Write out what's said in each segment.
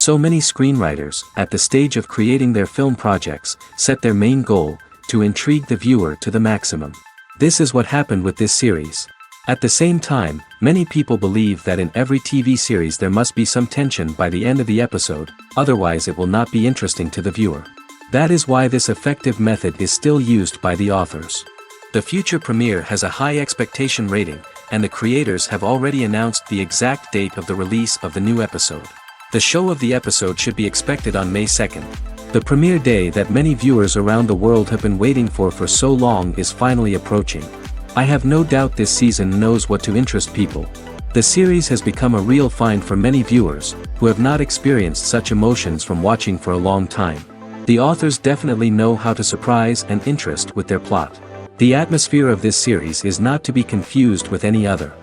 So many screenwriters, at the stage of creating their film projects, set their main goal, to intrigue the viewer to the maximum. This is what happened with this series. At the same time, many people believe that in every TV series there must be some tension by the end of the episode, otherwise it will not be interesting to the viewer. That is why this effective method is still used by the authors. The future premiere has a high expectation rating, and the creators have already announced the exact date of the release of the new episode. The show of the episode should be expected on May 2nd. The premiere day that many viewers around the world have been waiting for so long is finally approaching. I have no doubt this season knows what to interest people. The series has become a real find for many viewers, who have not experienced such emotions from watching for a long time. The authors definitely know how to surprise and interest with their plot. The atmosphere of this series is not to be confused with any other.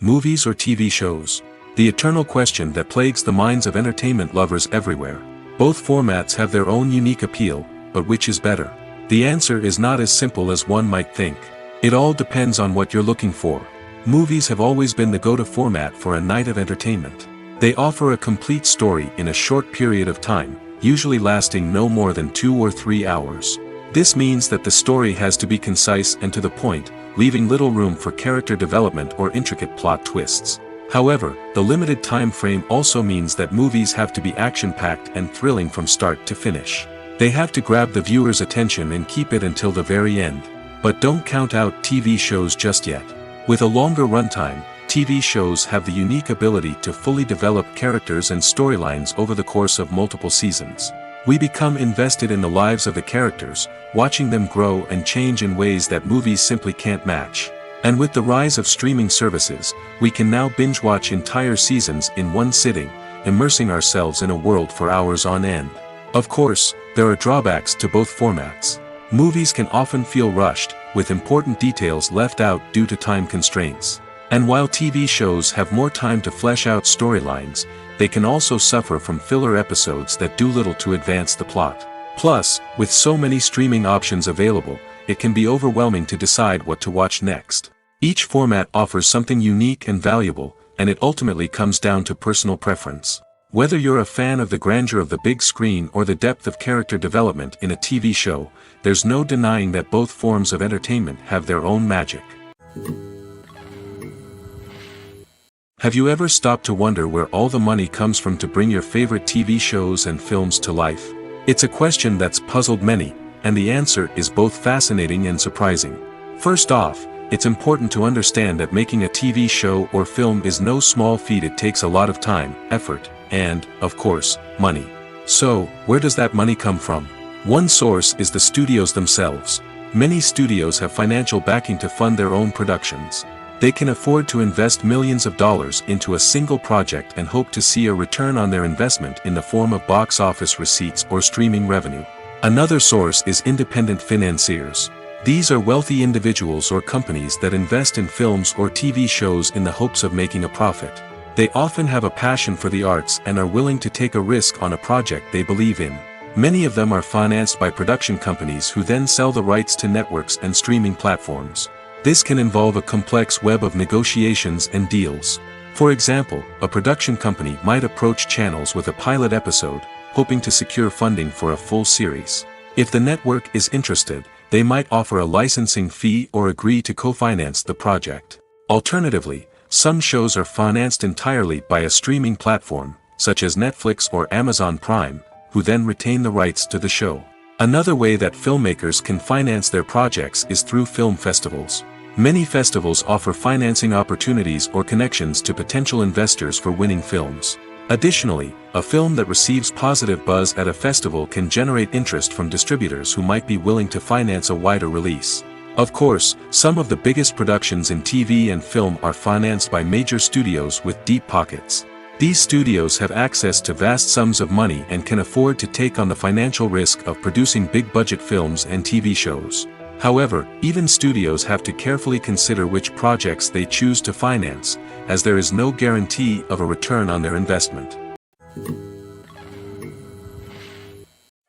Movies or TV shows? The eternal question that plagues the minds of entertainment lovers everywhere. Both formats have their own unique appeal, but which is better? The answer is not as simple as one might think. It all depends on what you're looking for. Movies have always been the go-to format for a night of entertainment. They offer a complete story in a short period of time, usually lasting no more than 2 or 3 hours. This means that the story has to be concise and to the point, leaving little room for character development or intricate plot twists. However, the limited time frame also means that movies have to be action-packed and thrilling from start to finish. They have to grab the viewer's attention and keep it until the very end. But don't count out TV shows just yet. With a longer runtime, TV shows have the unique ability to fully develop characters and storylines over the course of multiple seasons. We become invested in the lives of the characters, watching them grow and change in ways that movies simply can't match. And with the rise of streaming services, we can now binge-watch entire seasons in one sitting, immersing ourselves in a world for hours on end. Of course, there are drawbacks to both formats. Movies can often feel rushed, with important details left out due to time constraints. And while TV shows have more time to flesh out storylines, they can also suffer from filler episodes that do little to advance the plot. Plus, with so many streaming options available, it can be overwhelming to decide what to watch next. Each format offers something unique and valuable, and it ultimately comes down to personal preference. Whether you're a fan of the grandeur of the big screen or the depth of character development in a TV show, there's no denying that both forms of entertainment have their own magic. Have you ever stopped to wonder where all the money comes from to bring your favorite TV shows and films to life? It's a question that's puzzled many, and the answer is both fascinating and surprising. First off, it's important to understand that making a TV show or film is no small feat. It takes a lot of time, effort, and, of course, money. So, where does that money come from? One source is the studios themselves. Many studios have financial backing to fund their own productions. They can afford to invest millions of dollars into a single project and hope to see a return on their investment in the form of box office receipts or streaming revenue. Another source is independent financiers. These are wealthy individuals or companies that invest in films or TV shows in the hopes of making a profit. They often have a passion for the arts and are willing to take a risk on a project they believe in. Many of them are financed by production companies who then sell the rights to networks and streaming platforms. This can involve a complex web of negotiations and deals. For example, a production company might approach channels with a pilot episode, hoping to secure funding for a full series. If the network is interested, they might offer a licensing fee or agree to co-finance the project. Alternatively, some shows are financed entirely by a streaming platform, such as Netflix or Amazon Prime, who then retain the rights to the show. Another way that filmmakers can finance their projects is through film festivals. Many festivals offer financing opportunities or connections to potential investors for winning films. Additionally, a film that receives positive buzz at a festival can generate interest from distributors who might be willing to finance a wider release. Of course, some of the biggest productions in TV and film are financed by major studios with deep pockets. These studios have access to vast sums of money and can afford to take on the financial risk of producing big-budget films and TV shows. However, even studios have to carefully consider which projects they choose to finance, as there is no guarantee of a return on their investment.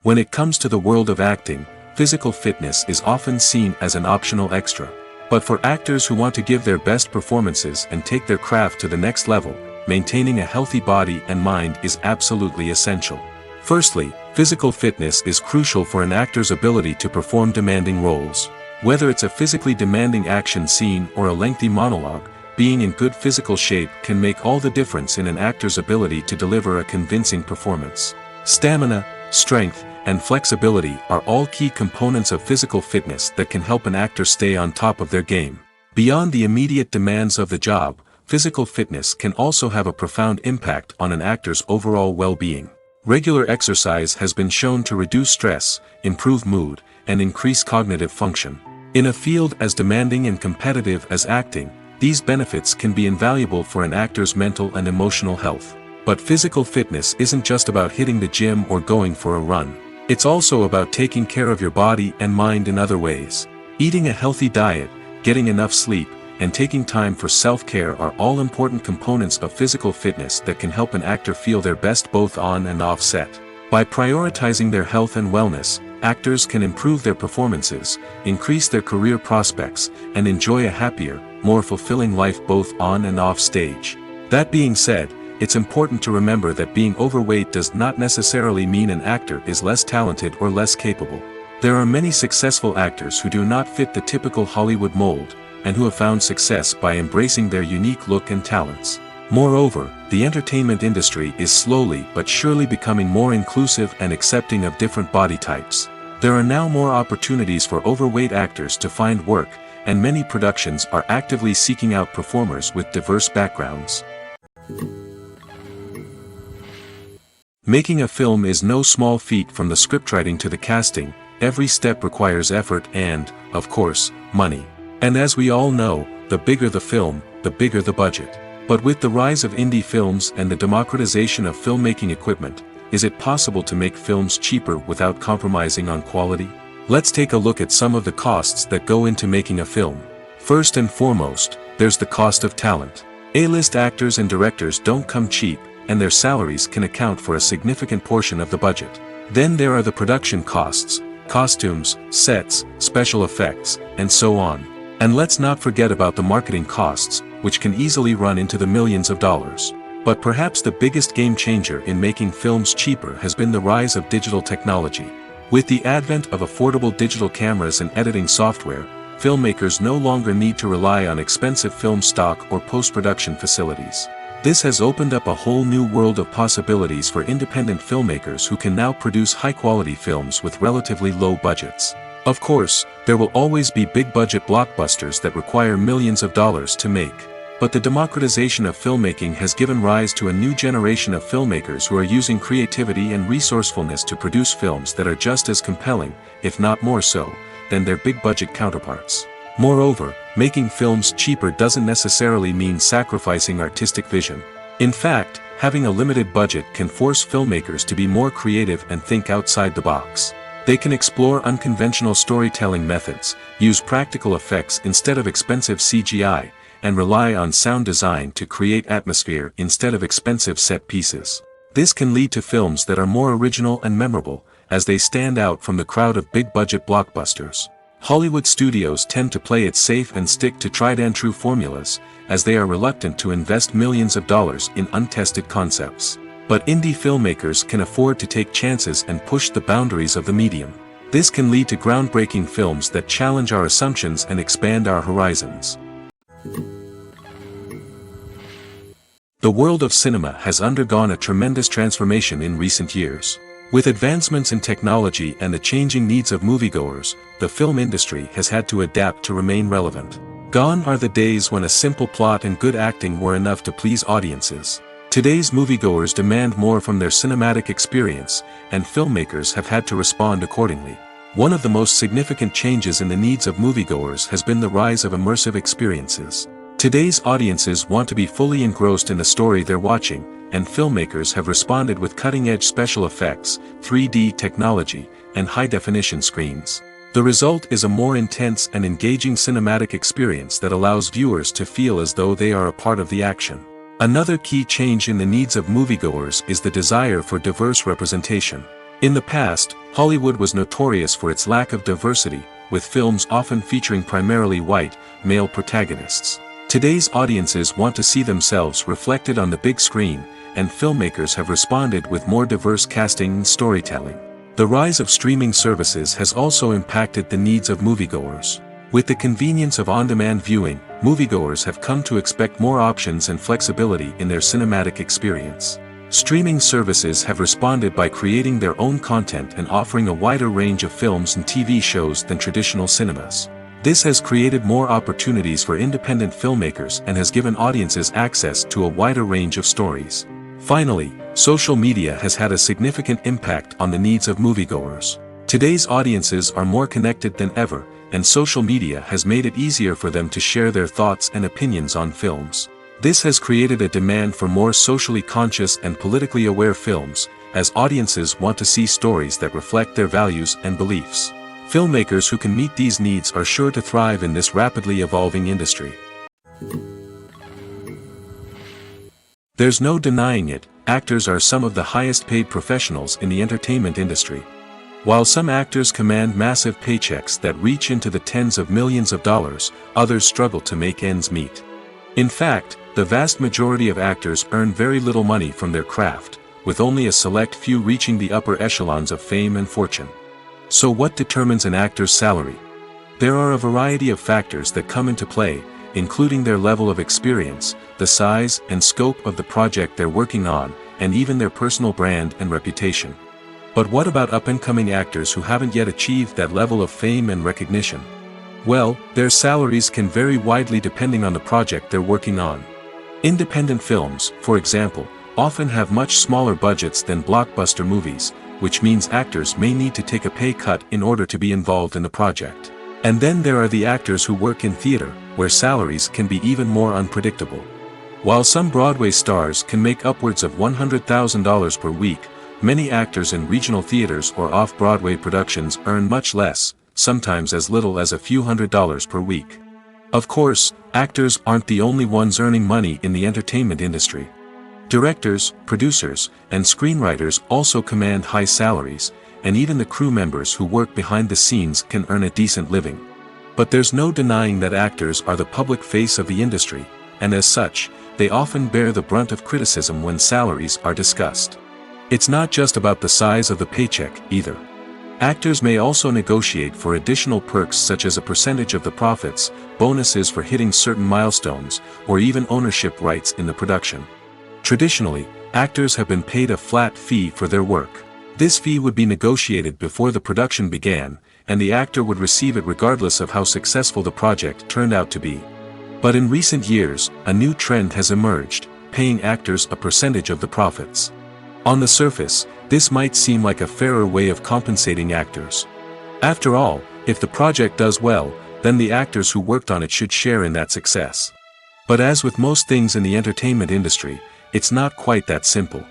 When it comes to the world of acting, physical fitness is often seen as an optional extra. But for actors who want to give their best performances and take their craft to the next level, maintaining a healthy body and mind is absolutely essential. Firstly, physical fitness is crucial for an actor's ability to perform demanding roles. Whether it's a physically demanding action scene or a lengthy monologue, being in good physical shape can make all the difference in an actor's ability to deliver a convincing performance. Stamina, strength, and flexibility are all key components of physical fitness that can help an actor stay on top of their game. Beyond the immediate demands of the job, physical fitness can also have a profound impact on an actor's overall well-being. Regular exercise has been shown to reduce stress, improve mood, and increase cognitive function. In a field as demanding and competitive as acting, these benefits can be invaluable for an actor's mental and emotional health. But physical fitness isn't just about hitting the gym or going for a run. It's also about taking care of your body and mind in other ways. Eating a healthy diet, getting enough sleep, and taking time for self-care are all important components of physical fitness that can help an actor feel their best both on and off set. By prioritizing their health and wellness, actors can improve their performances, increase their career prospects, and enjoy a happier, more fulfilling life both on and off stage. That being said, it's important to remember that being overweight does not necessarily mean an actor is less talented or less capable. There are many successful actors who do not fit the typical Hollywood mold, and who have found success by embracing their unique look and talents. Moreover, the entertainment industry is slowly but surely becoming more inclusive and accepting of different body types. There are now more opportunities for overweight actors to find work, and many productions are actively seeking out performers with diverse backgrounds. Making a film is no small feat. From the scriptwriting to the casting, every step requires effort and, of course, money. And as we all know, the bigger the film, the bigger the budget. But with the rise of indie films and the democratization of filmmaking equipment, is it possible to make films cheaper without compromising on quality? Let's take a look at some of the costs that go into making a film. First and foremost, there's the cost of talent. A-list actors and directors don't come cheap, and their salaries can account for a significant portion of the budget. Then there are the production costs, costumes, sets, special effects, and so on. And let's not forget about the marketing costs, which can easily run into the millions of dollars. But perhaps the biggest game changer in making films cheaper has been the rise of digital technology. With the advent of affordable digital cameras and editing software, filmmakers no longer need to rely on expensive film stock or post-production facilities. This has opened up a whole new world of possibilities for independent filmmakers who can now produce high-quality films with relatively low budgets. Of course, there will always be big-budget blockbusters that require millions of dollars to make. But the democratization of filmmaking has given rise to a new generation of filmmakers who are using creativity and resourcefulness to produce films that are just as compelling, if not more so, than their big-budget counterparts. Moreover, making films cheaper doesn't necessarily mean sacrificing artistic vision. In fact, having a limited budget can force filmmakers to be more creative and think outside the box. They can explore unconventional storytelling methods, use practical effects instead of expensive CGI, and rely on sound design to create atmosphere instead of expensive set pieces. This can lead to films that are more original and memorable, as they stand out from the crowd of big-budget blockbusters. Hollywood studios tend to play it safe and stick to tried-and-true formulas, as they are reluctant to invest millions of dollars in untested concepts. But indie filmmakers can afford to take chances and push the boundaries of the medium. This can lead to groundbreaking films that challenge our assumptions and expand our horizons. The world of cinema has undergone a tremendous transformation in recent years. With advancements in technology and the changing needs of moviegoers, the film industry has had to adapt to remain relevant. Gone are the days when a simple plot and good acting were enough to please audiences. Today's moviegoers demand more from their cinematic experience, and filmmakers have had to respond accordingly. One of the most significant changes in the needs of moviegoers has been the rise of immersive experiences. Today's audiences want to be fully engrossed in the story they're watching, and filmmakers have responded with cutting-edge special effects, 3D technology, and high-definition screens. The result is a more intense and engaging cinematic experience that allows viewers to feel as though they are a part of the action. Another key change in the needs of moviegoers is the desire for diverse representation. In the past, Hollywood was notorious for its lack of diversity, with films often featuring primarily white, male protagonists. Today's audiences want to see themselves reflected on the big screen, and filmmakers have responded with more diverse casting and storytelling. The rise of streaming services has also impacted the needs of moviegoers. With the convenience of on-demand viewing, moviegoers have come to expect more options and flexibility in their cinematic experience. Streaming services have responded by creating their own content and offering a wider range of films and TV shows than traditional cinemas. This has created more opportunities for independent filmmakers and has given audiences access to a wider range of stories. Finally, social media has had a significant impact on the needs of moviegoers. Today's audiences are more connected than ever, and social media has made it easier for them to share their thoughts and opinions on films. This has created a demand for more socially conscious and politically aware films, as audiences want to see stories that reflect their values and beliefs. Filmmakers who can meet these needs are sure to thrive in this rapidly evolving industry. There's no denying it, actors are some of the highest paid professionals in the entertainment industry. While some actors command massive paychecks that reach into the tens of millions of dollars, others struggle to make ends meet. In fact, the vast majority of actors earn very little money from their craft, with only a select few reaching the upper echelons of fame and fortune. So what determines an actor's salary? There are a variety of factors that come into play, including their level of experience, the size and scope of the project they're working on, and even their personal brand and reputation. But what about up-and-coming actors who haven't yet achieved that level of fame and recognition? Well, their salaries can vary widely depending on the project they're working on. Independent films, for example, often have much smaller budgets than blockbuster movies, which means actors may need to take a pay cut in order to be involved in the project. And then there are the actors who work in theater, where salaries can be even more unpredictable. While some Broadway stars can make upwards of $100,000 per week, many actors in regional theaters or off-Broadway productions earn much less, sometimes as little as a few $100s per week. Of course, actors aren't the only ones earning money in the entertainment industry. Directors, producers, and screenwriters also command high salaries, and even the crew members who work behind the scenes can earn a decent living. But there's no denying that actors are the public face of the industry, and as such, they often bear the brunt of criticism when salaries are discussed. It's not just about the size of the paycheck, either. Actors may also negotiate for additional perks such as a percentage of the profits, bonuses for hitting certain milestones, or even ownership rights in the production. Traditionally, actors have been paid a flat fee for their work. This fee would be negotiated before the production began, and the actor would receive it regardless of how successful the project turned out to be. But in recent years, a new trend has emerged, paying actors a percentage of the profits. On the surface, this might seem like a fairer way of compensating actors. After all, if the project does well, then the actors who worked on it should share in that success. But as with most things in the entertainment industry, it's not quite that simple.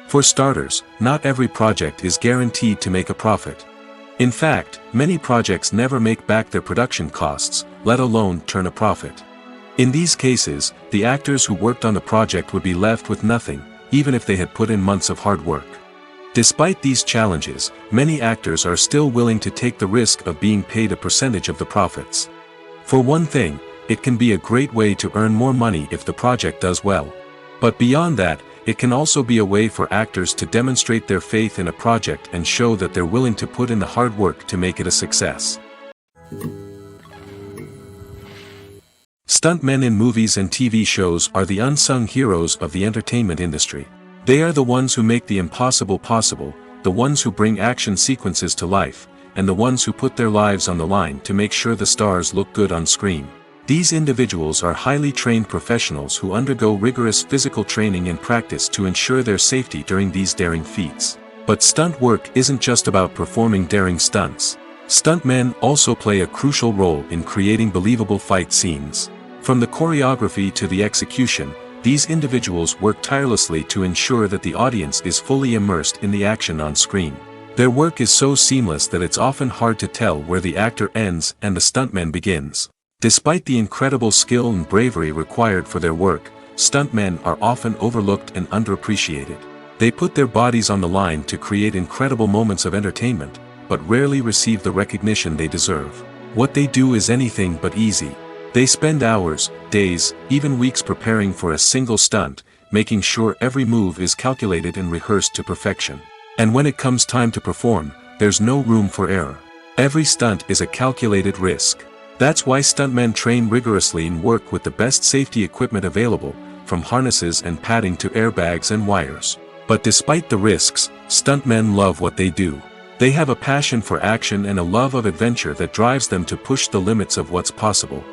For starters, not every project is guaranteed to make a profit. In fact, many projects never make back their production costs, let alone turn a profit. In these cases, the actors who worked on the project would be left with nothing, even if they had put in months of hard work. Despite these challenges, many actors are still willing to take the risk of being paid a percentage of the profits. For one thing, it can be a great way to earn more money if the project does well. But beyond that, it can also be a way for actors to demonstrate their faith in a project and show that they're willing to put in the hard work to make it a success. Stuntmen in movies and TV shows are the unsung heroes of the entertainment industry. They are the ones who make the impossible possible, the ones who bring action sequences to life, and the ones who put their lives on the line to make sure the stars look good on screen. These individuals are highly trained professionals who undergo rigorous physical training and practice to ensure their safety during these daring feats. But stunt work isn't just about performing daring stunts. Stuntmen also play a crucial role in creating believable fight scenes. From the choreography to the execution, these individuals work tirelessly to ensure that the audience is fully immersed in the action on screen. Their work is so seamless that it's often hard to tell where the actor ends and the stuntman begins. Despite the incredible skill and bravery required for their work, stuntmen are often overlooked and underappreciated. They put their bodies on the line to create incredible moments of entertainment, but rarely receive the recognition they deserve. What they do is anything but easy. They spend hours, days, even weeks preparing for a single stunt, making sure every move is calculated and rehearsed to perfection. And when it comes time to perform, there's no room for error. Every stunt is a calculated risk. That's why stuntmen train rigorously and work with the best safety equipment available, from harnesses and padding to airbags and wires. But despite the risks, stuntmen love what they do. They have a passion for action and a love of adventure that drives them to push the limits of what's possible.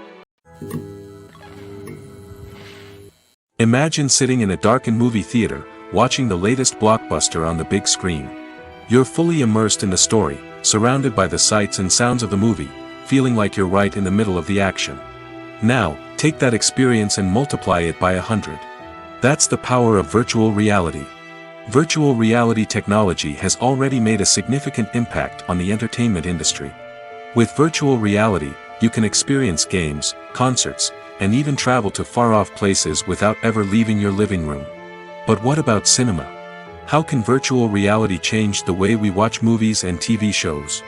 Imagine sitting in a darkened movie theater, watching the latest blockbuster on the big screen. You're fully immersed in the story, surrounded by the sights and sounds of the movie, feeling like you're right in the middle of the action. Now, take that experience and multiply it by 100. That's the power of virtual reality. Virtual reality technology has already made a significant impact on the entertainment industry. With virtual reality, you can experience games, concerts, and even travel to far-off places without ever leaving your living room. But what about cinema? How can virtual reality change the way we watch movies and TV shows?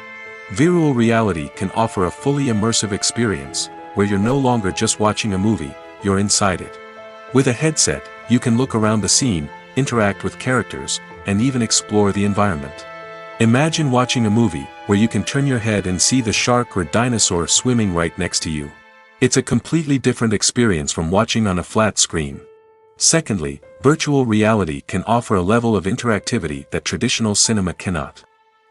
Virtual reality can offer a fully immersive experience, where you're no longer just watching a movie, you're inside it. With a headset, you can look around the scene, interact with characters, and even explore the environment. Imagine watching a movie, where you can turn your head and see the shark or dinosaur swimming right next to you. It's a completely different experience from watching on a flat screen. Secondly, virtual reality can offer a level of interactivity that traditional cinema cannot.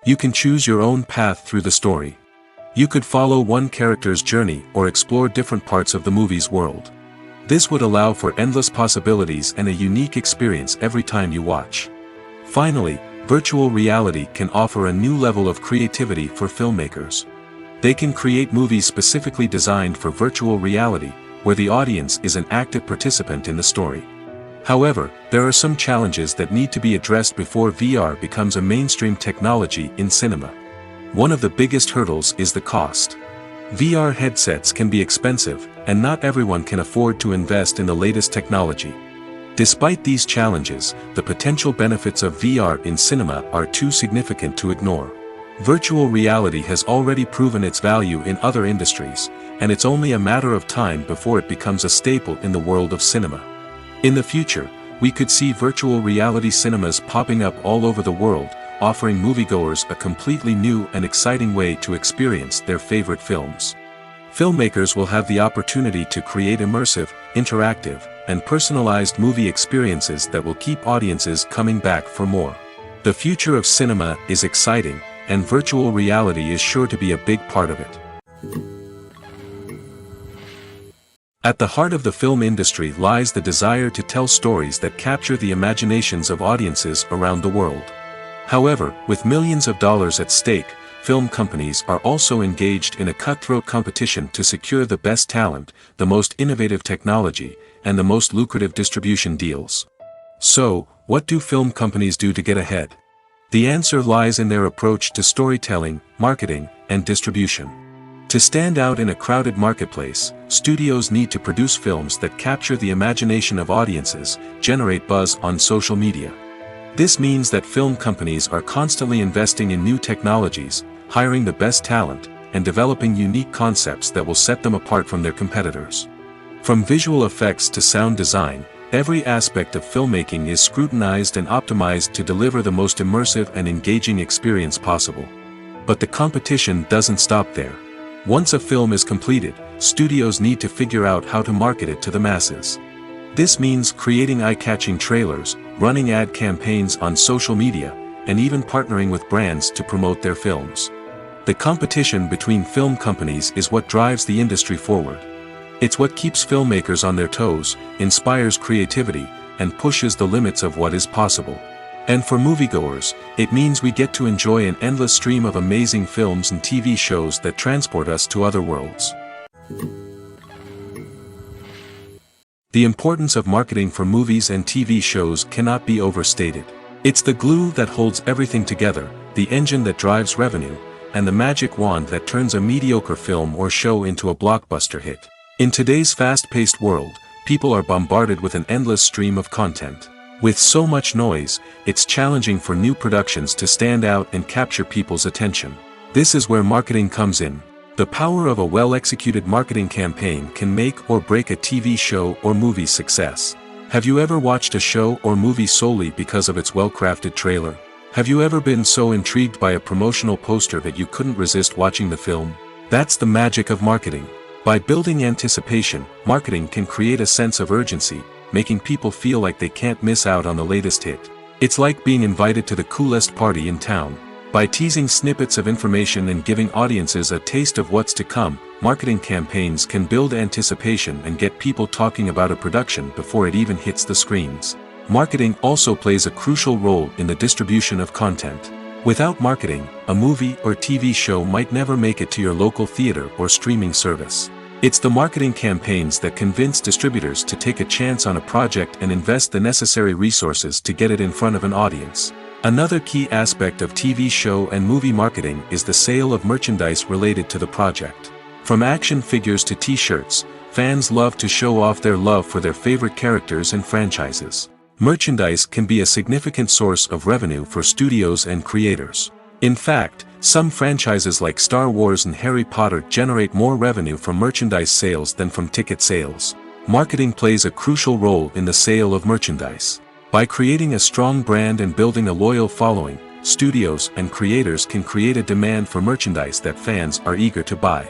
You can choose your own path through the story. You could follow one character's journey or explore different parts of the movie's world. This would allow for endless possibilities and a unique experience every time you watch. Finally, virtual reality can offer a new level of creativity for filmmakers. They can create movies specifically designed for virtual reality, where the audience is an active participant in the story. However, there are some challenges that need to be addressed before VR becomes a mainstream technology in cinema. One of the biggest hurdles is the cost. VR headsets can be expensive, and not everyone can afford to invest in the latest technology. Despite these challenges, the potential benefits of VR in cinema are too significant to ignore. Virtual reality has already proven its value in other industries, and it's only a matter of time before it becomes a staple in the world of cinema. In the future, we could see virtual reality cinemas popping up all over the world, offering moviegoers a completely new and exciting way to experience their favorite films. Filmmakers will have the opportunity to create immersive, interactive, and personalized movie experiences that will keep audiences coming back for more. The future of cinema is exciting, and virtual reality is sure to be a big part of it. At the heart of the film industry lies the desire to tell stories that capture the imaginations of audiences around the world. However, with millions of dollars at stake, film companies are also engaged in a cutthroat competition to secure the best talent, the most innovative technology, and the most lucrative distribution deals. So, what do film companies do to get ahead? The answer lies in their approach to storytelling, marketing, and distribution. To stand out in a crowded marketplace, studios need to produce films that capture the imagination of audiences, generate buzz on social media. This means that film companies are constantly investing in new technologies, hiring the best talent, and developing unique concepts that will set them apart from their competitors. From visual effects to sound design, every aspect of filmmaking is scrutinized and optimized to deliver the most immersive and engaging experience possible. But the competition doesn't stop there. Once a film is completed, studios need to figure out how to market it to the masses. This means creating eye-catching trailers, running ad campaigns on social media, and even partnering with brands to promote their films. The competition between film companies is what drives the industry forward. It's what keeps filmmakers on their toes, inspires creativity, and pushes the limits of what is possible. And for moviegoers, it means we get to enjoy an endless stream of amazing films and TV shows that transport us to other worlds. The importance of marketing for movies and TV shows cannot be overstated. It's the glue that holds everything together, the engine that drives revenue, and the magic wand that turns a mediocre film or show into a blockbuster hit. In today's fast-paced world, people are bombarded with an endless stream of content. With so much noise, it's challenging for new productions to stand out and capture people's attention. This is where marketing comes in. The power of a well-executed marketing campaign can make or break a TV show or movie's success. Have you ever watched a show or movie solely because of its well-crafted trailer? Have you ever been so intrigued by a promotional poster that you couldn't resist watching the film? That's the magic of marketing. By building anticipation, marketing can create a sense of urgency, making people feel like they can't miss out on the latest hit. It's like being invited to the coolest party in town. By teasing snippets of information and giving audiences a taste of what's to come, marketing campaigns can build anticipation and get people talking about a production before it even hits the screens. Marketing also plays a crucial role in the distribution of content. Without marketing, a movie or TV show might never make it to your local theater or streaming service. It's the marketing campaigns that convince distributors to take a chance on a project and invest the necessary resources to get it in front of an audience. Another key aspect of TV show and movie marketing is the sale of merchandise related to the project. From action figures to t-shirts, fans love to show off their love for their favorite characters and franchises. Merchandise can be a significant source of revenue for studios and creators. In fact, some franchises like Star Wars and Harry Potter generate more revenue from merchandise sales than from ticket sales. Marketing plays a crucial role in the sale of merchandise. By creating a strong brand and building a loyal following, studios and creators can create a demand for merchandise that fans are eager to buy.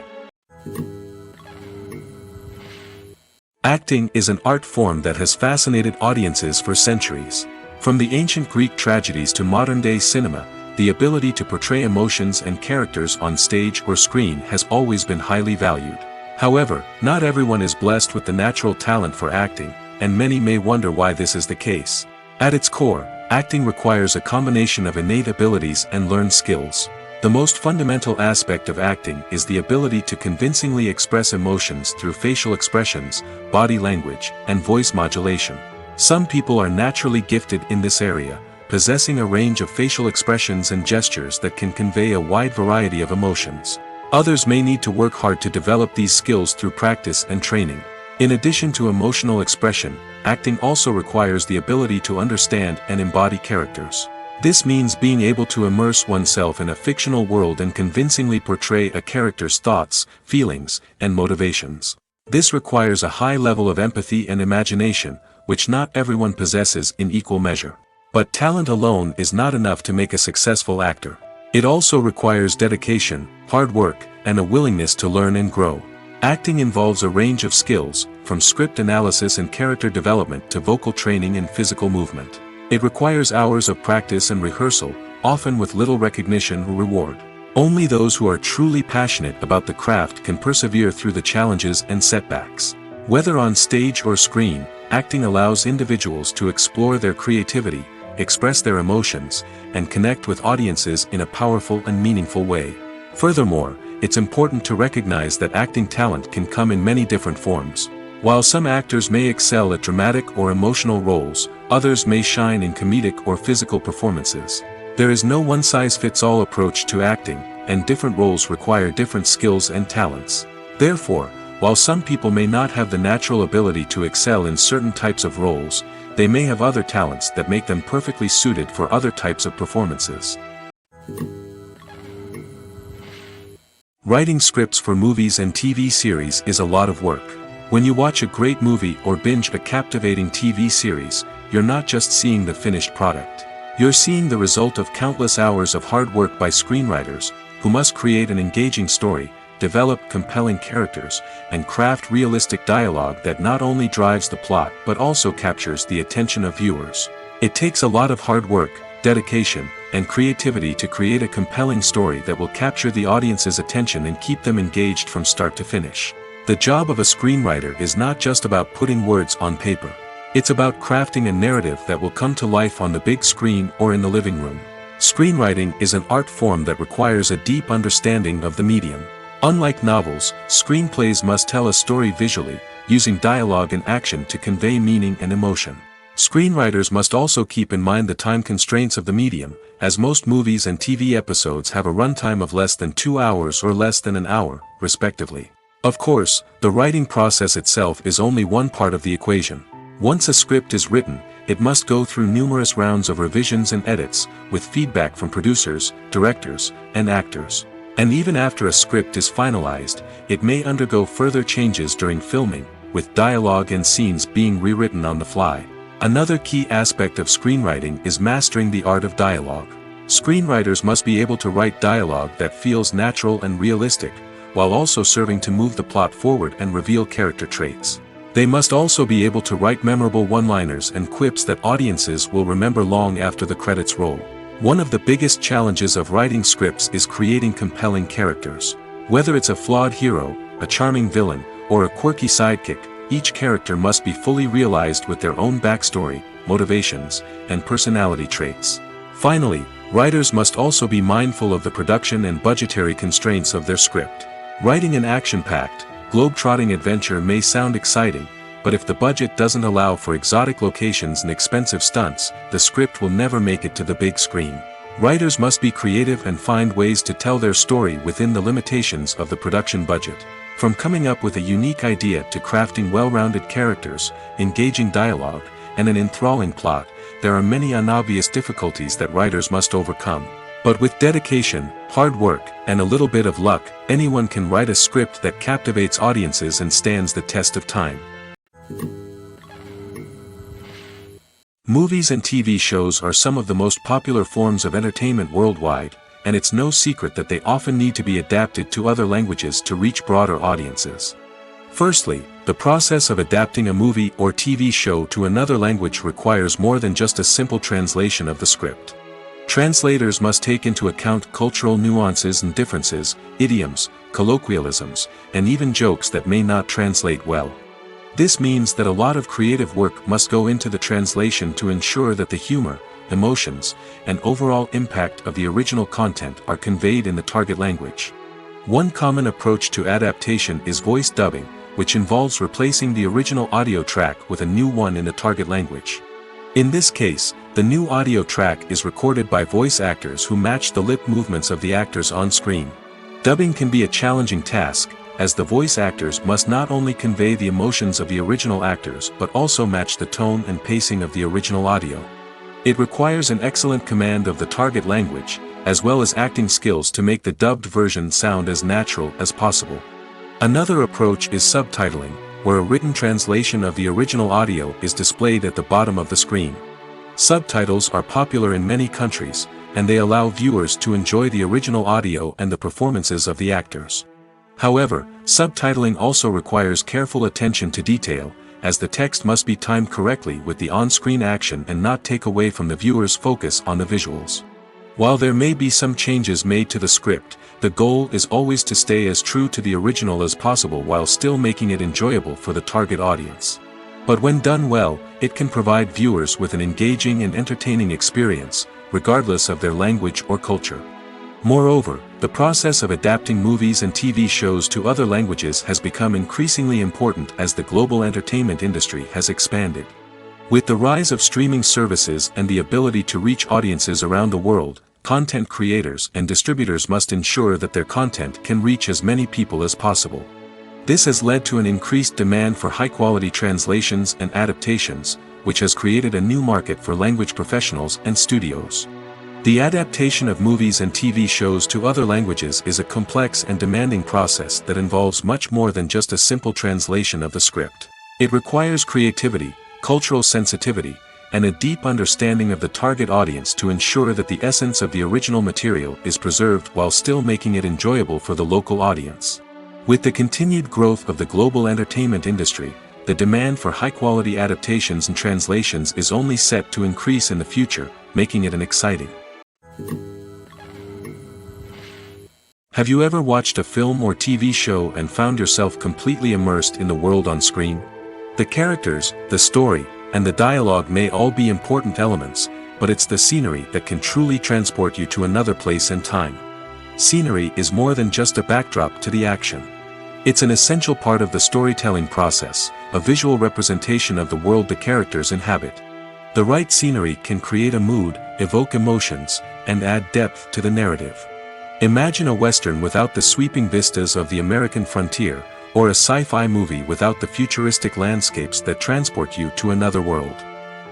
Acting is an art form that has fascinated audiences for centuries. From the ancient Greek tragedies to modern-day cinema, the ability to portray emotions and characters on stage or screen has always been highly valued. However, not everyone is blessed with the natural talent for acting, and many may wonder why this is the case. At its core, acting requires a combination of innate abilities and learned skills. The most fundamental aspect of acting is the ability to convincingly express emotions through facial expressions, body language, and voice modulation. Some people are naturally gifted in this area, possessing a range of facial expressions and gestures that can convey a wide variety of emotions. Others may need to work hard to develop these skills through practice and training. In addition to emotional expression, acting also requires the ability to understand and embody characters. This means being able to immerse oneself in a fictional world and convincingly portray a character's thoughts, feelings, and motivations. This requires a high level of empathy and imagination, which not everyone possesses in equal measure. But talent alone is not enough to make a successful actor. It also requires dedication, hard work, and a willingness to learn and grow. Acting involves a range of skills, from script analysis and character development to vocal training and physical movement. It requires hours of practice and rehearsal, often with little recognition or reward. Only those who are truly passionate about the craft can persevere through the challenges and setbacks. Whether on stage or screen, acting allows individuals to explore their creativity, express their emotions, and connect with audiences in a powerful and meaningful way. Furthermore, it's important to recognize that acting talent can come in many different forms. While some actors may excel at dramatic or emotional roles, others may shine in comedic or physical performances. There is no one-size-fits-all approach to acting, and different roles require different skills and talents. Therefore, while some people may not have the natural ability to excel in certain types of roles, they may have other talents that make them perfectly suited for other types of performances. Writing scripts for movies and TV series is a lot of work. When you watch a great movie or binge a captivating TV series, you're not just seeing the finished product. You're seeing the result of countless hours of hard work by screenwriters, who must create an engaging story, develop compelling characters, and craft realistic dialogue that not only drives the plot but also captures the attention of viewers. It takes a lot of hard work, dedication, and creativity to create a compelling story that will capture the audience's attention and keep them engaged from start to finish. The job of a screenwriter is not just about putting words on paper. It's about crafting a narrative that will come to life on the big screen or in the living room. Screenwriting is an art form that requires a deep understanding of the medium. Unlike novels, screenplays must tell a story visually, using dialogue and action to convey meaning and emotion. Screenwriters must also keep in mind the time constraints of the medium, as most movies and TV episodes have a runtime of less than 2 hours or less than an hour, respectively. Of course, the writing process itself is only one part of the equation. Once a script is written, it must go through numerous rounds of revisions and edits, with feedback from producers, directors, and actors. And even after a script is finalized, it may undergo further changes during filming, with dialogue and scenes being rewritten on the fly. Another key aspect of screenwriting is mastering the art of dialogue. Screenwriters must be able to write dialogue that feels natural and realistic, while also serving to move the plot forward and reveal character traits. They must also be able to write memorable one-liners and quips that audiences will remember long after the credits roll. One of the biggest challenges of writing scripts is creating compelling characters. Whether it's a flawed hero, a charming villain, or a quirky sidekick, each character must be fully realized with their own backstory, motivations, and personality traits. Finally, writers must also be mindful of the production and budgetary constraints of their script. Writing an action-packed, globe-trotting adventure may sound exciting, but if the budget doesn't allow for exotic locations and expensive stunts, the script will never make it to the big screen. Writers must be creative and find ways to tell their story within the limitations of the production budget. From coming up with a unique idea to crafting well-rounded characters, engaging dialogue, and an enthralling plot, there are many unobvious difficulties that writers must overcome. But with dedication, hard work, and a little bit of luck, anyone can write a script that captivates audiences and stands the test of time. Movies and TV shows are some of the most popular forms of entertainment worldwide, and it's no secret that they often need to be adapted to other languages to reach broader audiences. Firstly, the process of adapting a movie or TV show to another language requires more than just a simple translation of the script. Translators must take into account cultural nuances and differences, idioms, colloquialisms, and even jokes that may not translate well. This means that a lot of creative work must go into the translation to ensure that the humor, emotions, and overall impact of the original content are conveyed in the target language. One common approach to adaptation is voice dubbing, which involves replacing the original audio track with a new one in the target language. In this case, the new audio track is recorded by voice actors who match the lip movements of the actors on screen. Dubbing can be a challenging task, as the voice actors must not only convey the emotions of the original actors but also match the tone and pacing of the original audio. It requires an excellent command of the target language, as well as acting skills to make the dubbed version sound as natural as possible. Another approach is subtitling, where a written translation of the original audio is displayed at the bottom of the screen. Subtitles are popular in many countries, and they allow viewers to enjoy the original audio and the performances of the actors. However, subtitling also requires careful attention to detail, as the text must be timed correctly with the on-screen action and not take away from the viewer's focus on the visuals. While there may be some changes made to the script, the goal is always to stay as true to the original as possible while still making it enjoyable for the target audience. But when done well, it can provide viewers with an engaging and entertaining experience, regardless of their language or culture. Moreover, the process of adapting movies and TV shows to other languages has become increasingly important as the global entertainment industry has expanded. With the rise of streaming services and the ability to reach audiences around the world, content creators and distributors must ensure that their content can reach as many people as possible. This has led to an increased demand for high-quality translations and adaptations, which has created a new market for language professionals and studios. The adaptation of movies and TV shows to other languages is a complex and demanding process that involves much more than just a simple translation of the script. It requires creativity, cultural sensitivity, and a deep understanding of the target audience to ensure that the essence of the original material is preserved while still making it enjoyable for the local audience. With the continued growth of the global entertainment industry, the demand for high-quality adaptations and translations is only set to increase in the future, making it an exciting. Have you ever watched a film or TV show and found yourself completely immersed in the world on screen? The characters, the story, and the dialogue may all be important elements, but it's the scenery that can truly transport you to another place and time. Scenery is more than just a backdrop to the action. It's an essential part of the storytelling process, a visual representation of the world the characters inhabit. The right scenery can create a mood, evoke emotions, and add depth to the narrative. Imagine a Western without the sweeping vistas of the American frontier, or a sci-fi movie without the futuristic landscapes that transport you to another world.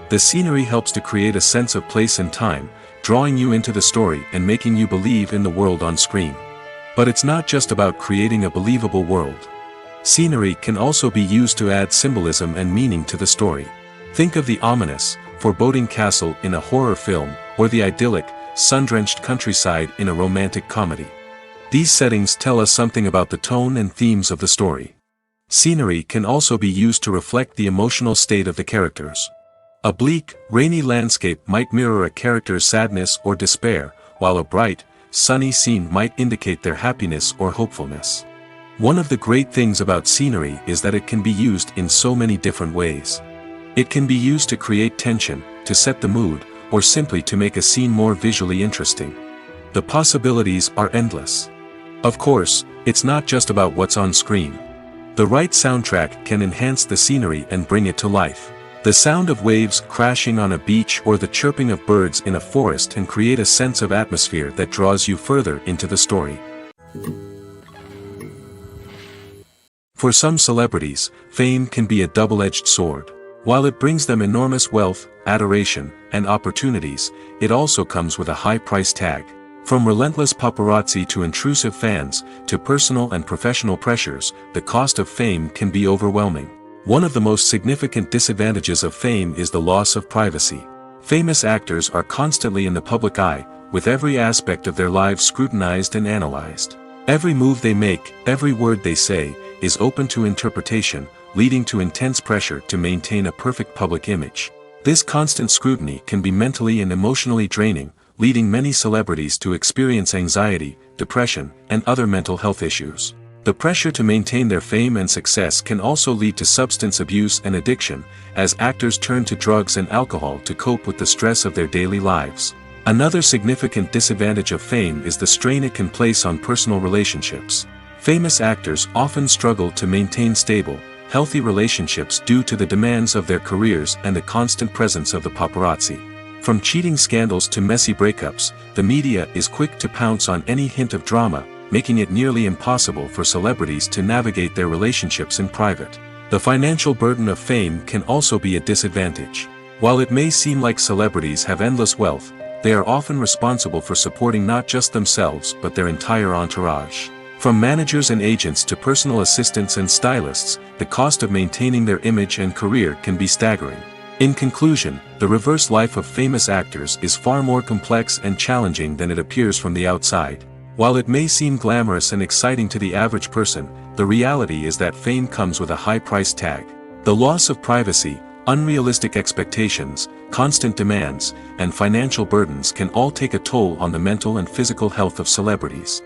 The scenery helps to create a sense of place and time, drawing you into the story and making you believe in the world on screen. But it's not just about creating a believable world. Scenery can also be used to add symbolism and meaning to the story. Think of the ominous, foreboding castle in a horror film, or the idyllic, sun-drenched countryside in a romantic comedy. These settings tell us something about the tone and themes of the story. Scenery can also be used to reflect the emotional state of the characters. A bleak, rainy landscape might mirror a character's sadness or despair, while a bright, sunny scene might indicate their happiness or hopefulness. One of the great things about scenery is that it can be used in so many different ways. It can be used to create tension, to set the mood, or simply to make a scene more visually interesting. The possibilities are endless. Of course, it's not just about what's on screen. The right soundtrack can enhance the scenery and bring it to life. The sound of waves crashing on a beach or the chirping of birds in a forest can create a sense of atmosphere that draws you further into the story. For some celebrities, fame can be a double-edged sword. While it brings them enormous wealth, adoration, and opportunities, it also comes with a high price tag. From relentless paparazzi to intrusive fans, to personal and professional pressures, the cost of fame can be overwhelming. One of the most significant disadvantages of fame is the loss of privacy. Famous actors are constantly in the public eye, with every aspect of their lives scrutinized and analyzed. Every move they make, every word they say, is open to interpretation, leading to intense pressure to maintain a perfect public image. This constant scrutiny can be mentally and emotionally draining, leading many celebrities to experience anxiety, depression, and other mental health issues. The pressure to maintain their fame and success can also lead to substance abuse and addiction, as actors turn to drugs and alcohol to cope with the stress of their daily lives. Another significant disadvantage of fame is the strain it can place on personal relationships. Famous actors often struggle to maintain stable, healthy relationships due to the demands of their careers and the constant presence of the paparazzi. From cheating scandals to messy breakups, the media is quick to pounce on any hint of drama, making it nearly impossible for celebrities to navigate their relationships in private. The financial burden of fame can also be a disadvantage. While it may seem like celebrities have endless wealth, they are often responsible for supporting not just themselves but their entire entourage. From managers and agents to personal assistants and stylists, the cost of maintaining their image and career can be staggering. In conclusion, the reverse life of famous actors is far more complex and challenging than it appears from the outside. While it may seem glamorous and exciting to the average person, the reality is that fame comes with a high price tag. The loss of privacy, unrealistic expectations, constant demands, and financial burdens can all take a toll on the mental and physical health of celebrities.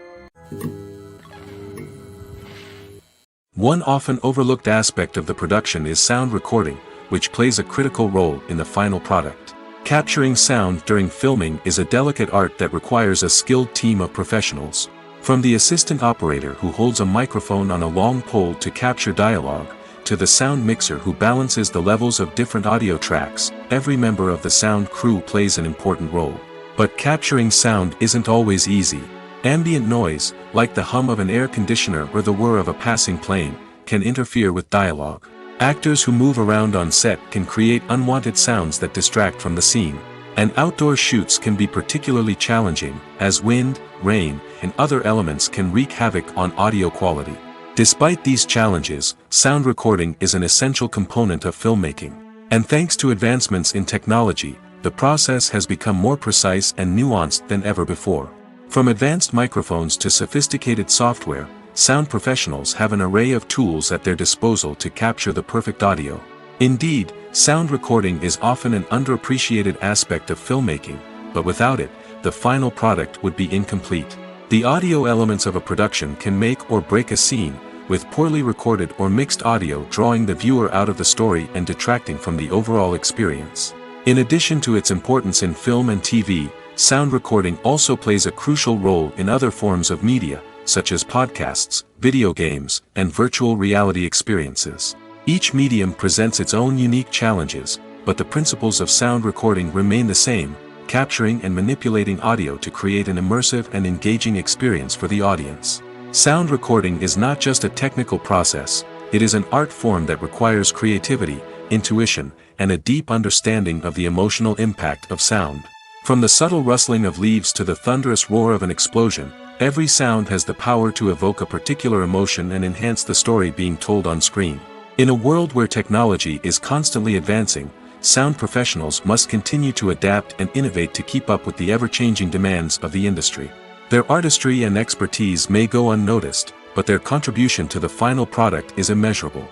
One often overlooked aspect of the production is sound recording, which plays a critical role in the final product. Capturing sound during filming is a delicate art that requires a skilled team of professionals. From the assistant operator who holds a microphone on a long pole to capture dialogue, to the sound mixer who balances the levels of different audio tracks, every member of the sound crew plays an important role. But capturing sound isn't always easy. Ambient noise, like the hum of an air conditioner or the whir of a passing plane, can interfere with dialogue. Actors who move around on set can create unwanted sounds that distract from the scene. And outdoor shoots can be particularly challenging, as wind, rain, and other elements can wreak havoc on audio quality. Despite these challenges, sound recording is an essential component of filmmaking. And thanks to advancements in technology, the process has become more precise and nuanced than ever before. From advanced microphones to sophisticated software, sound professionals have an array of tools at their disposal to capture the perfect audio. Indeed, sound recording is often an underappreciated aspect of filmmaking, but without it, the final product would be incomplete. The audio elements of a production can make or break a scene, with poorly recorded or mixed audio drawing the viewer out of the story and detracting from the overall experience. In addition to its importance in film and TV, sound recording also plays a crucial role in other forms of media, such as podcasts, video games, and virtual reality experiences. Each medium presents its own unique challenges, but the principles of sound recording remain the same, capturing and manipulating audio to create an immersive and engaging experience for the audience. Sound recording is not just a technical process, it is an art form that requires creativity, intuition, and a deep understanding of the emotional impact of sound. From the subtle rustling of leaves to the thunderous roar of an explosion, Every sound has the power to evoke a particular emotion and enhance the story being told on screen. In a world where technology is constantly advancing, sound professionals must continue to adapt and innovate to keep up with the ever-changing demands of the industry. Their artistry and expertise may go unnoticed, but their contribution to the final product is immeasurable.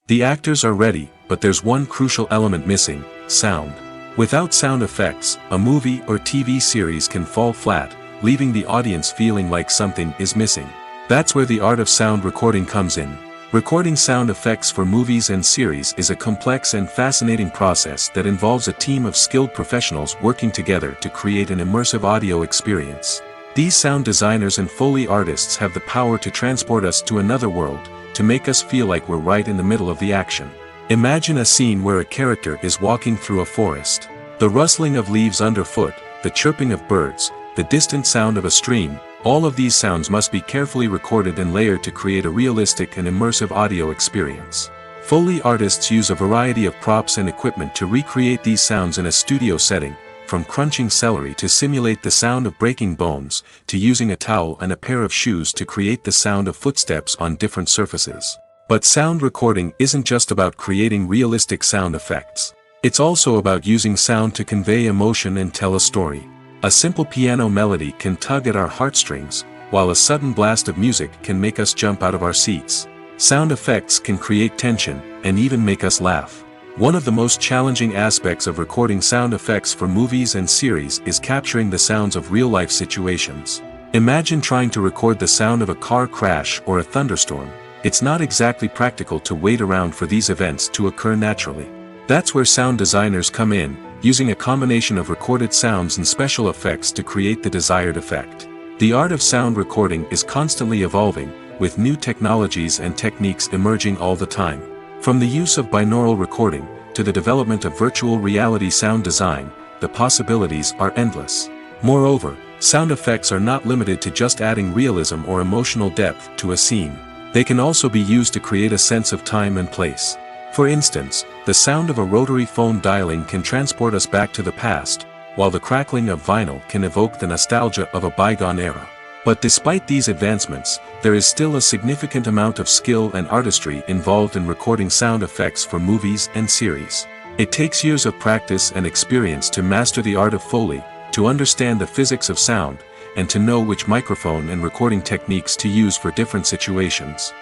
The actors are ready, but there's one crucial element missing: sound. Without sound effects, a movie or TV series can fall flat, leaving the audience feeling like something is missing. That's where the art of sound recording comes in. Recording sound effects for movies and series is a complex and fascinating process that involves a team of skilled professionals working together to create an immersive audio experience. These sound designers and Foley artists have the power to transport us to another world, to make us feel like we're right in the middle of the action. Imagine a scene where a character is walking through a forest. The rustling of leaves underfoot, the chirping of birds, the distant sound of a stream, all of these sounds must be carefully recorded and layered to create a realistic and immersive audio experience. Foley artists use a variety of props and equipment to recreate these sounds in a studio setting, from crunching celery to simulate the sound of breaking bones, to using a towel and a pair of shoes to create the sound of footsteps on different surfaces. But sound recording isn't just about creating realistic sound effects. It's also about using sound to convey emotion and tell a story. A simple piano melody can tug at our heartstrings, while a sudden blast of music can make us jump out of our seats. Sound effects can create tension, and even make us laugh. One of the most challenging aspects of recording sound effects for movies and series is capturing the sounds of real-life situations. Imagine trying to record the sound of a car crash or a thunderstorm. It's not exactly practical to wait around for these events to occur naturally. That's where sound designers come in, using a combination of recorded sounds and special effects to create the desired effect. The art of sound recording is constantly evolving, with new technologies and techniques emerging all the time. From the use of binaural recording, to the development of virtual reality sound design, the possibilities are endless. Moreover, sound effects are not limited to just adding realism or emotional depth to a scene. They can also be used to create a sense of time and place. For instance, the sound of a rotary phone dialing can transport us back to the past, while the crackling of vinyl can evoke the nostalgia of a bygone era. But despite these advancements, there is still a significant amount of skill and artistry involved in recording sound effects for movies and series. It takes years of practice and experience to master the art of Foley, to understand the physics of sound, and to know which microphone and recording techniques to use for different situations.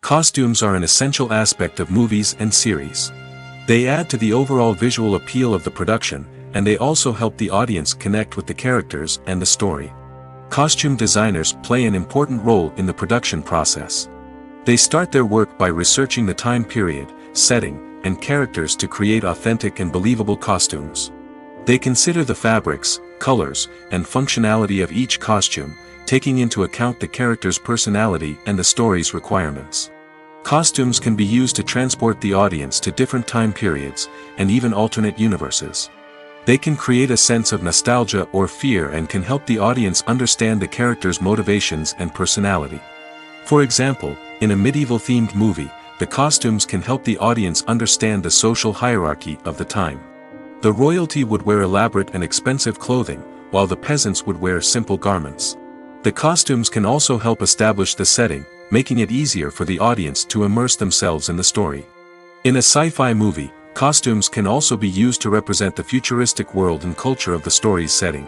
Costumes are an essential aspect of movies and series. They add to the overall visual appeal of the production, and they also help the audience connect with the characters and the story. Costume designers play an important role in the production process. They start their work by researching the time period, setting, and characters to create authentic and believable costumes. They consider the fabrics, colors, and functionality of each costume, taking into account the character's personality and the story's requirements. Costumes can be used to transport the audience to different time periods, and even alternate universes. They can create a sense of nostalgia or fear and can help the audience understand the character's motivations and personality. For example, in a medieval-themed movie, the costumes can help the audience understand the social hierarchy of the time. The royalty would wear elaborate and expensive clothing, while the peasants would wear simple garments. The costumes can also help establish the setting, making it easier for the audience to immerse themselves in the story. In a sci-fi movie, costumes can also be used to represent the futuristic world and culture of the story's setting.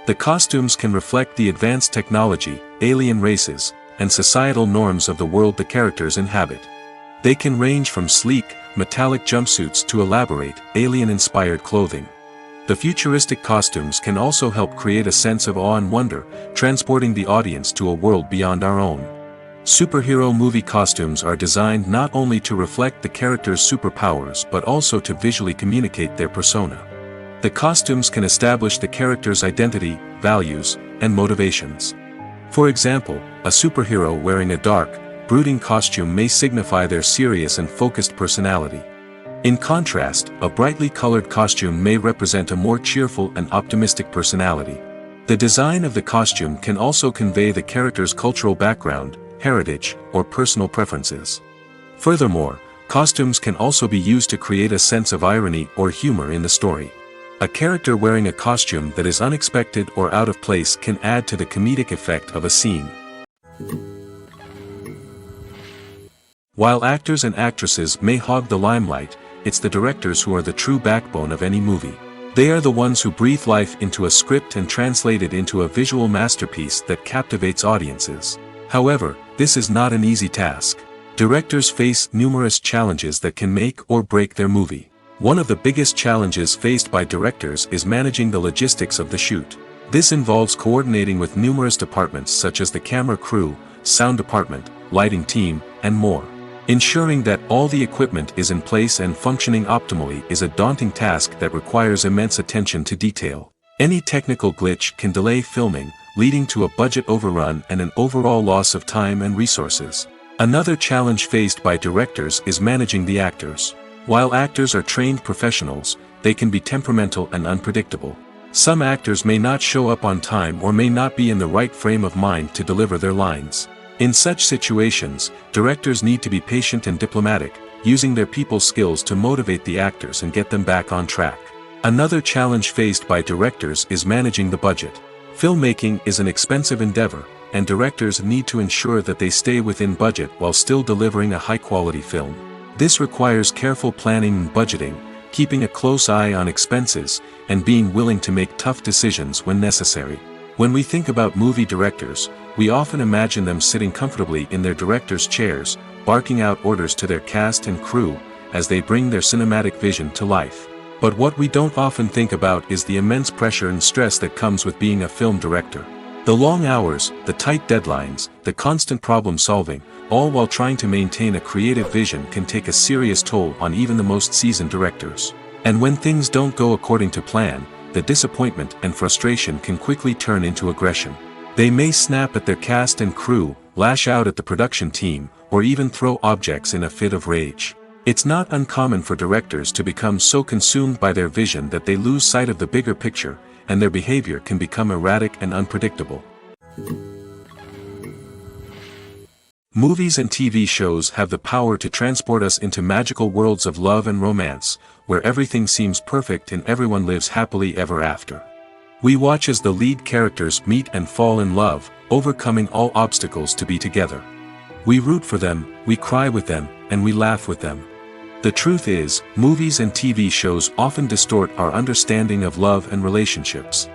The costumes can reflect the advanced technology, alien races, and societal norms of the world the characters inhabit. They can range from sleek, metallic jumpsuits to elaborate, alien-inspired clothing. The futuristic costumes can also help create a sense of awe and wonder, transporting the audience to a world beyond our own. Superhero movie costumes are designed not only to reflect the character's superpowers but also to visually communicate their persona. The costumes can establish the character's identity, values, and motivations. For example, a superhero wearing a dark, brooding costume may signify their serious and focused personality. In contrast, a brightly colored costume may represent a more cheerful and optimistic personality. The design of the costume can also convey the character's cultural background, heritage, or personal preferences. Furthermore, Costumes can also be used to create a sense of irony or humor in the story. A character wearing a costume that is unexpected or out of place can add to the comedic effect of a scene. While actors and actresses may hog the limelight, it's the directors who are the true backbone of any movie. They are the ones who breathe life into a script and translate it into a visual masterpiece that captivates audiences. However, this is not an easy task. Directors face numerous challenges that can make or break their movie. One of the biggest challenges faced by directors is managing the logistics of the shoot. This involves coordinating with numerous departments such as the camera crew, sound department, lighting team, and more. Ensuring that all the equipment is in place and functioning optimally is a daunting task that requires immense attention to detail. Any technical glitch can delay filming, leading to a budget overrun and an overall loss of time and resources. Another challenge faced by directors is managing the actors. While actors are trained professionals, they can be temperamental and unpredictable. Some actors may not show up on time or may not be in the right frame of mind to deliver their lines. In such situations, directors need to be patient and diplomatic, using their people skills to motivate the actors and get them back on track. Another challenge faced by directors is managing the budget. Filmmaking is an expensive endeavor, and directors need to ensure that they stay within budget while still delivering a high-quality film. This requires careful planning and budgeting, keeping a close eye on expenses, and being willing to make tough decisions when necessary. When we think about movie directors, we often imagine them sitting comfortably in their director's chairs, barking out orders to their cast and crew, as they bring their cinematic vision to life. But what we don't often think about is the immense pressure and stress that comes with being a film director. The long hours, the tight deadlines, the constant problem solving, all while trying to maintain a creative vision can take a serious toll on even the most seasoned directors. And when things don't go according to plan, the disappointment and frustration can quickly turn into aggression. They may snap at their cast and crew, lash out at the production team, or even throw objects in a fit of rage. It's not uncommon for directors to become so consumed by their vision that they lose sight of the bigger picture, and their behavior can become erratic and unpredictable. Movies and TV shows have the power to transport us into magical worlds of love and romance, where everything seems perfect and everyone lives happily ever after. We watch as the lead characters meet and fall in love, overcoming all obstacles to be together. We root for them, we cry with them, and we laugh with them. The truth is, movies and TV shows often distort our understanding of love and relationships.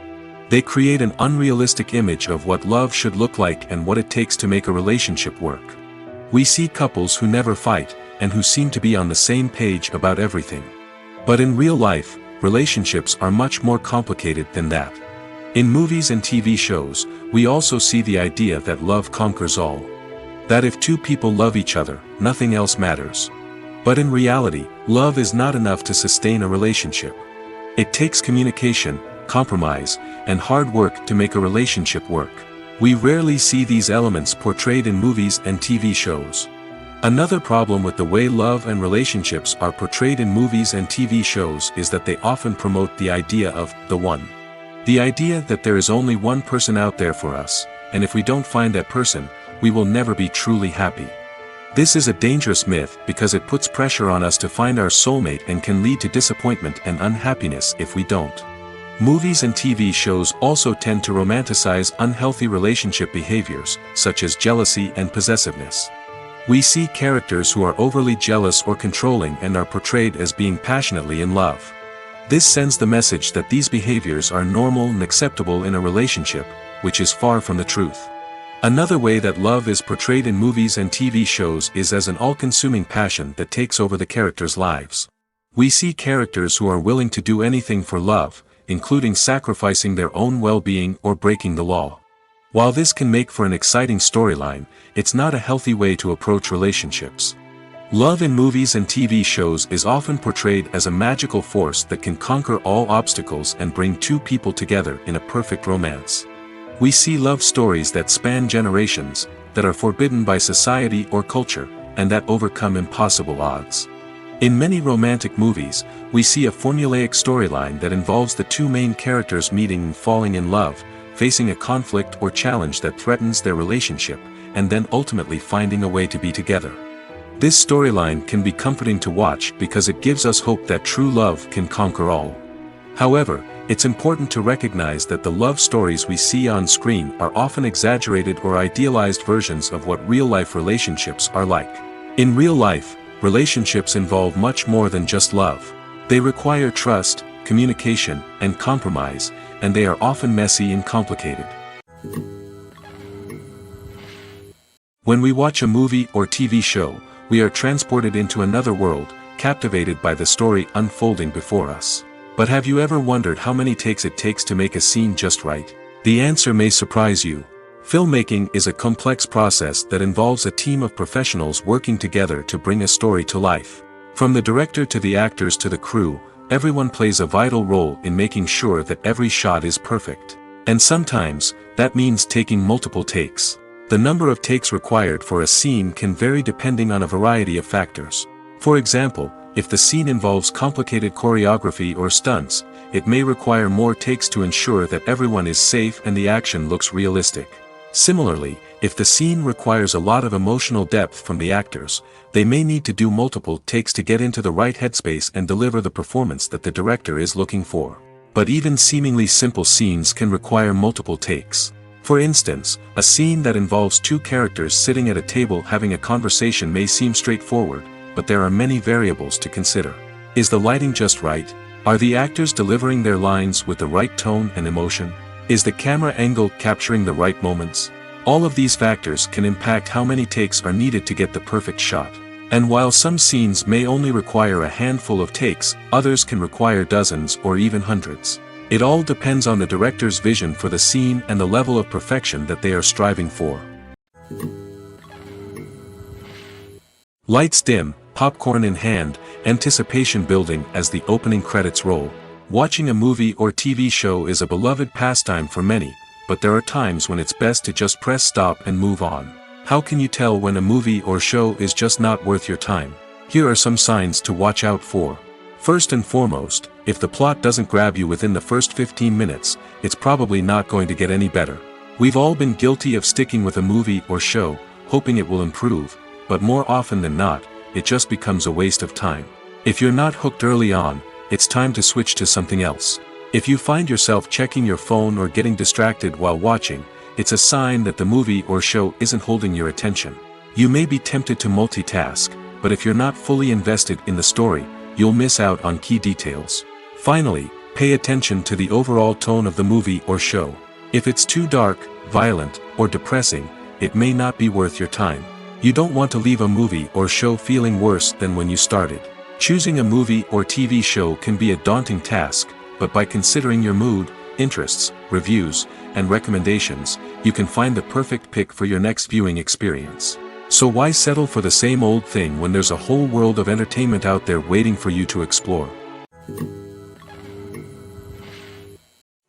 They create an unrealistic image of what love should look like and what it takes to make a relationship work. We see couples who never fight, and who seem to be on the same page about everything. But in real life, relationships are much more complicated than that. In movies and TV shows, we also see the idea that love conquers all. That if two people love each other, nothing else matters. But in reality, love is not enough to sustain a relationship. It takes communication, compromise, and hard work to make a relationship work. We rarely see these elements portrayed in movies and TV shows. Another problem with the way love and relationships are portrayed in movies and TV shows is that they often promote the idea of the one. The idea that there is only one person out there for us, and if we don't find that person, we will never be truly happy. This is a dangerous myth because it puts pressure on us to find our soulmate and can lead to disappointment and unhappiness if we don't. Movies and TV shows also tend to romanticize unhealthy relationship behaviors, such as jealousy and possessiveness. We see characters who are overly jealous or controlling and are portrayed as being passionately in love. This sends the message that these behaviors are normal and acceptable in a relationship, which is far from the truth. Another way that love is portrayed in movies and TV shows is as an all-consuming passion that takes over the characters' lives. We see characters who are willing to do anything for love, including sacrificing their own well-being or breaking the law. While this can make for an exciting storyline, it's not a healthy way to approach relationships. Love in movies and TV shows is often portrayed as a magical force that can conquer all obstacles and bring two people together in a perfect romance. We see love stories that span generations, that are forbidden by society or culture, and that overcome impossible odds. In many romantic movies, we see a formulaic storyline that involves the two main characters meeting and falling in love, facing a conflict or challenge that threatens their relationship, and then ultimately finding a way to be together. This storyline can be comforting to watch because it gives us hope that true love can conquer all. However, it's important to recognize that the love stories we see on screen are often exaggerated or idealized versions of what real-life relationships are like. In real life, relationships involve much more than just love. They require trust, communication, and compromise, and they are often messy and complicated. When we watch a movie or TV show, we are transported into another world, captivated by the story unfolding before us. But have you ever wondered how many takes it takes to make a scene just right? The answer may surprise you. Filmmaking is a complex process that involves a team of professionals working together to bring a story to life. From the director to the actors to the crew, everyone plays a vital role in making sure that every shot is perfect. And sometimes, that means taking multiple takes. The number of takes required for a scene can vary depending on a variety of factors. For example, if the scene involves complicated choreography or stunts, it may require more takes to ensure that everyone is safe and the action looks realistic. Similarly, if the scene requires a lot of emotional depth from the actors, they may need to do multiple takes to get into the right headspace and deliver the performance that the director is looking for. But even seemingly simple scenes can require multiple takes. For instance, a scene that involves two characters sitting at a table having a conversation may seem straightforward, but there are many variables to consider. Is the lighting just right? Are the actors delivering their lines with the right tone and emotion? Is the camera angle capturing the right moments? All of these factors can impact how many takes are needed to get the perfect shot. And while some scenes may only require a handful of takes, others can require dozens or even hundreds. It all depends on the director's vision for the scene and the level of perfection that they are striving for. Lights dim, popcorn in hand, anticipation building as the opening credits roll. Watching a movie or TV show is a beloved pastime for many, but there are times when it's best to just press stop and move on. How can you tell when a movie or show is just not worth your time? Here are some signs to watch out for. First and foremost, if the plot doesn't grab you within the first 15 minutes, it's probably not going to get any better. We've all been guilty of sticking with a movie or show, hoping it will improve, but more often than not, it just becomes a waste of time. If you're not hooked early on, it's time to switch to something else. If you find yourself checking your phone or getting distracted while watching, it's a sign that the movie or show isn't holding your attention. You may be tempted to multitask, but if you're not fully invested in the story, you'll miss out on key details. Finally, pay attention to the overall tone of the movie or show. If it's too dark, violent, or depressing, it may not be worth your time. You don't want to leave a movie or show feeling worse than when you started. Choosing a movie or TV show can be a daunting task, but by considering your mood, interests, reviews, and recommendations, you can find the perfect pick for your next viewing experience. So why settle for the same old thing when there's a whole world of entertainment out there waiting for you to explore?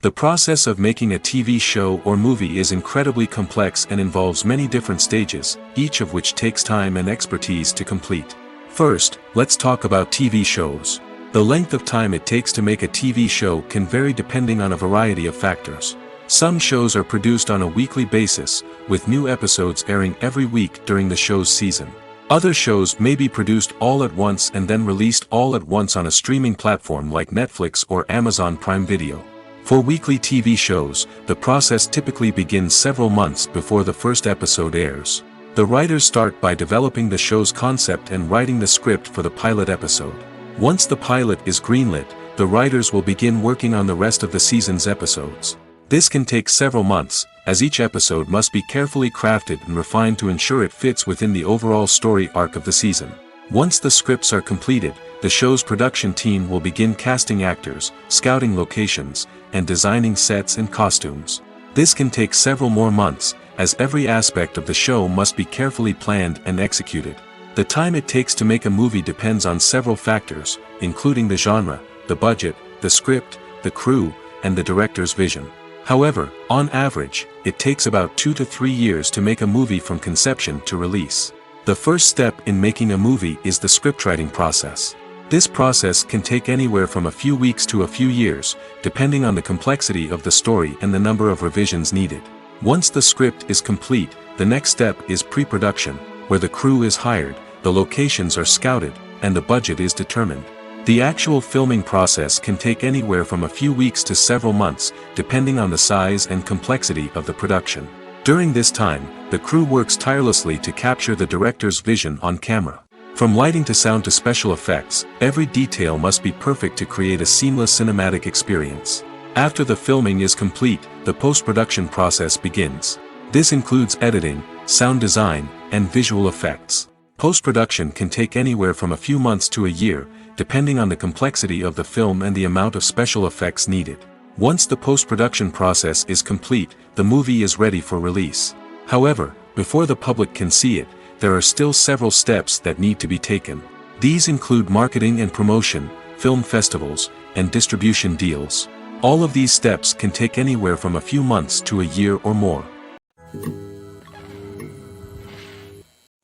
The process of making a TV show or movie is incredibly complex and involves many different stages, each of which takes time and expertise to complete. First, let's talk about TV shows. The length of time it takes to make a TV show can vary depending on a variety of factors. Some shows are produced on a weekly basis, with new episodes airing every week during the show's season. Other shows may be produced all at once and then released all at once on a streaming platform like Netflix or Amazon Prime Video. For weekly TV shows, the process typically begins several months before the first episode airs. The writers start by developing the show's concept and writing the script for the pilot episode. Once the pilot is greenlit, the writers will begin working on the rest of the season's episodes. This can take several months, as each episode must be carefully crafted and refined to ensure it fits within the overall story arc of the season. Once the scripts are completed, the show's production team will begin casting actors, scouting locations, and designing sets and costumes. This can take several more months, as every aspect of the show must be carefully planned and executed. The time it takes to make a movie depends on several factors, including the genre, the budget, the script, the crew, and the director's vision. However, on average, it takes about 2 to 3 years to make a movie from conception to release. The first step in making a movie is the scriptwriting process. This process can take anywhere from a few weeks to a few years, depending on the complexity of the story and the number of revisions needed. Once the script is complete, the next step is pre-production, where the crew is hired, the locations are scouted, and the budget is determined. The actual filming process can take anywhere from a few weeks to several months, depending on the size and complexity of the production. During this time, the crew works tirelessly to capture the director's vision on camera. From lighting to sound to special effects, every detail must be perfect to create a seamless cinematic experience. After the filming is complete, the post-production process begins. This includes editing, sound design, and visual effects. Post-production can take anywhere from a few months to a year, depending on the complexity of the film and the amount of special effects needed. Once the post-production process is complete, the movie is ready for release. However, before the public can see it, there are still several steps that need to be taken. These include marketing and promotion, film festivals, and distribution deals. All of these steps can take anywhere from a few months to a year or more.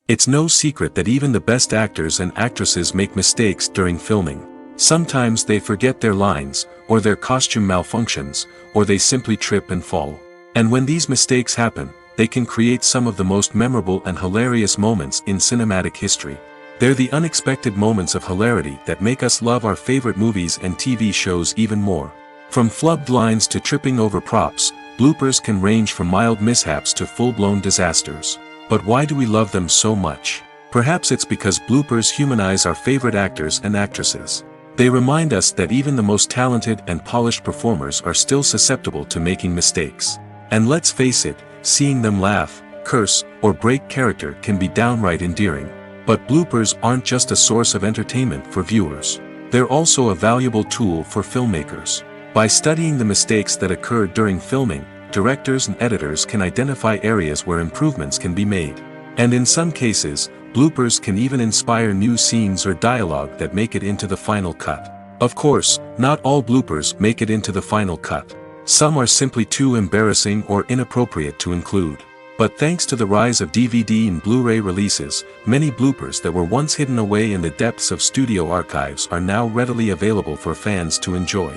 It's no secret that even the best actors and actresses make mistakes during filming. Sometimes they forget their lines, or their costume malfunctions, or they simply trip and fall. And when these mistakes happen, they can create some of the most memorable and hilarious moments in cinematic history. They're the unexpected moments of hilarity that make us love our favorite movies and TV shows even more. From flubbed lines to tripping over props, bloopers can range from mild mishaps to full-blown disasters. But why do we love them so much? Perhaps it's because bloopers humanize our favorite actors and actresses. They remind us that even the most talented and polished performers are still susceptible to making mistakes. And let's face it, seeing them laugh, curse, or break character can be downright endearing. But bloopers aren't just a source of entertainment for viewers. They're also a valuable tool for filmmakers. By studying the mistakes that occurred during filming, directors and editors can identify areas where improvements can be made. And in some cases, bloopers can even inspire new scenes or dialogue that make it into the final cut. Of course, not all bloopers make it into the final cut. Some are simply too embarrassing or inappropriate to include. But thanks to the rise of DVD and Blu-ray releases, many bloopers that were once hidden away in the depths of studio archives are now readily available for fans to enjoy.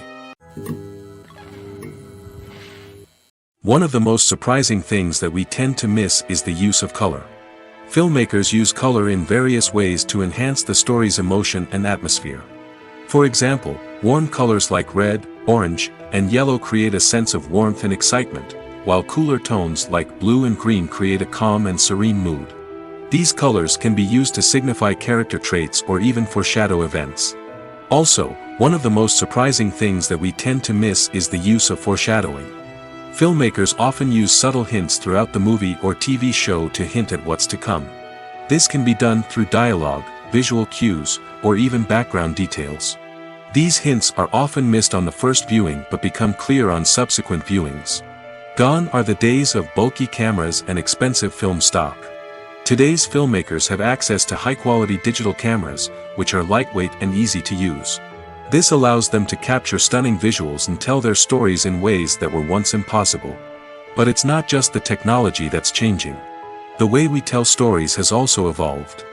One of the most surprising things that we tend to miss is the use of color. Filmmakers use color in various ways to enhance the story's emotion and atmosphere. For example, warm colors like red, orange, and yellow create a sense of warmth and excitement, while cooler tones like blue and green create a calm and serene mood. These colors can be used to signify character traits or even foreshadow events. Also, one of the most surprising things that we tend to miss is the use of foreshadowing. Filmmakers often use subtle hints throughout the movie or TV show to hint at what's to come. This can be done through dialogue, visual cues, or even background details. These hints are often missed on the first viewing but become clear on subsequent viewings. Gone are the days of bulky cameras and expensive film stock. Today's filmmakers have access to high-quality digital cameras, which are lightweight and easy to use. This allows them to capture stunning visuals and tell their stories in ways that were once impossible. But it's not just the technology that's changing. The way we tell stories has also evolved.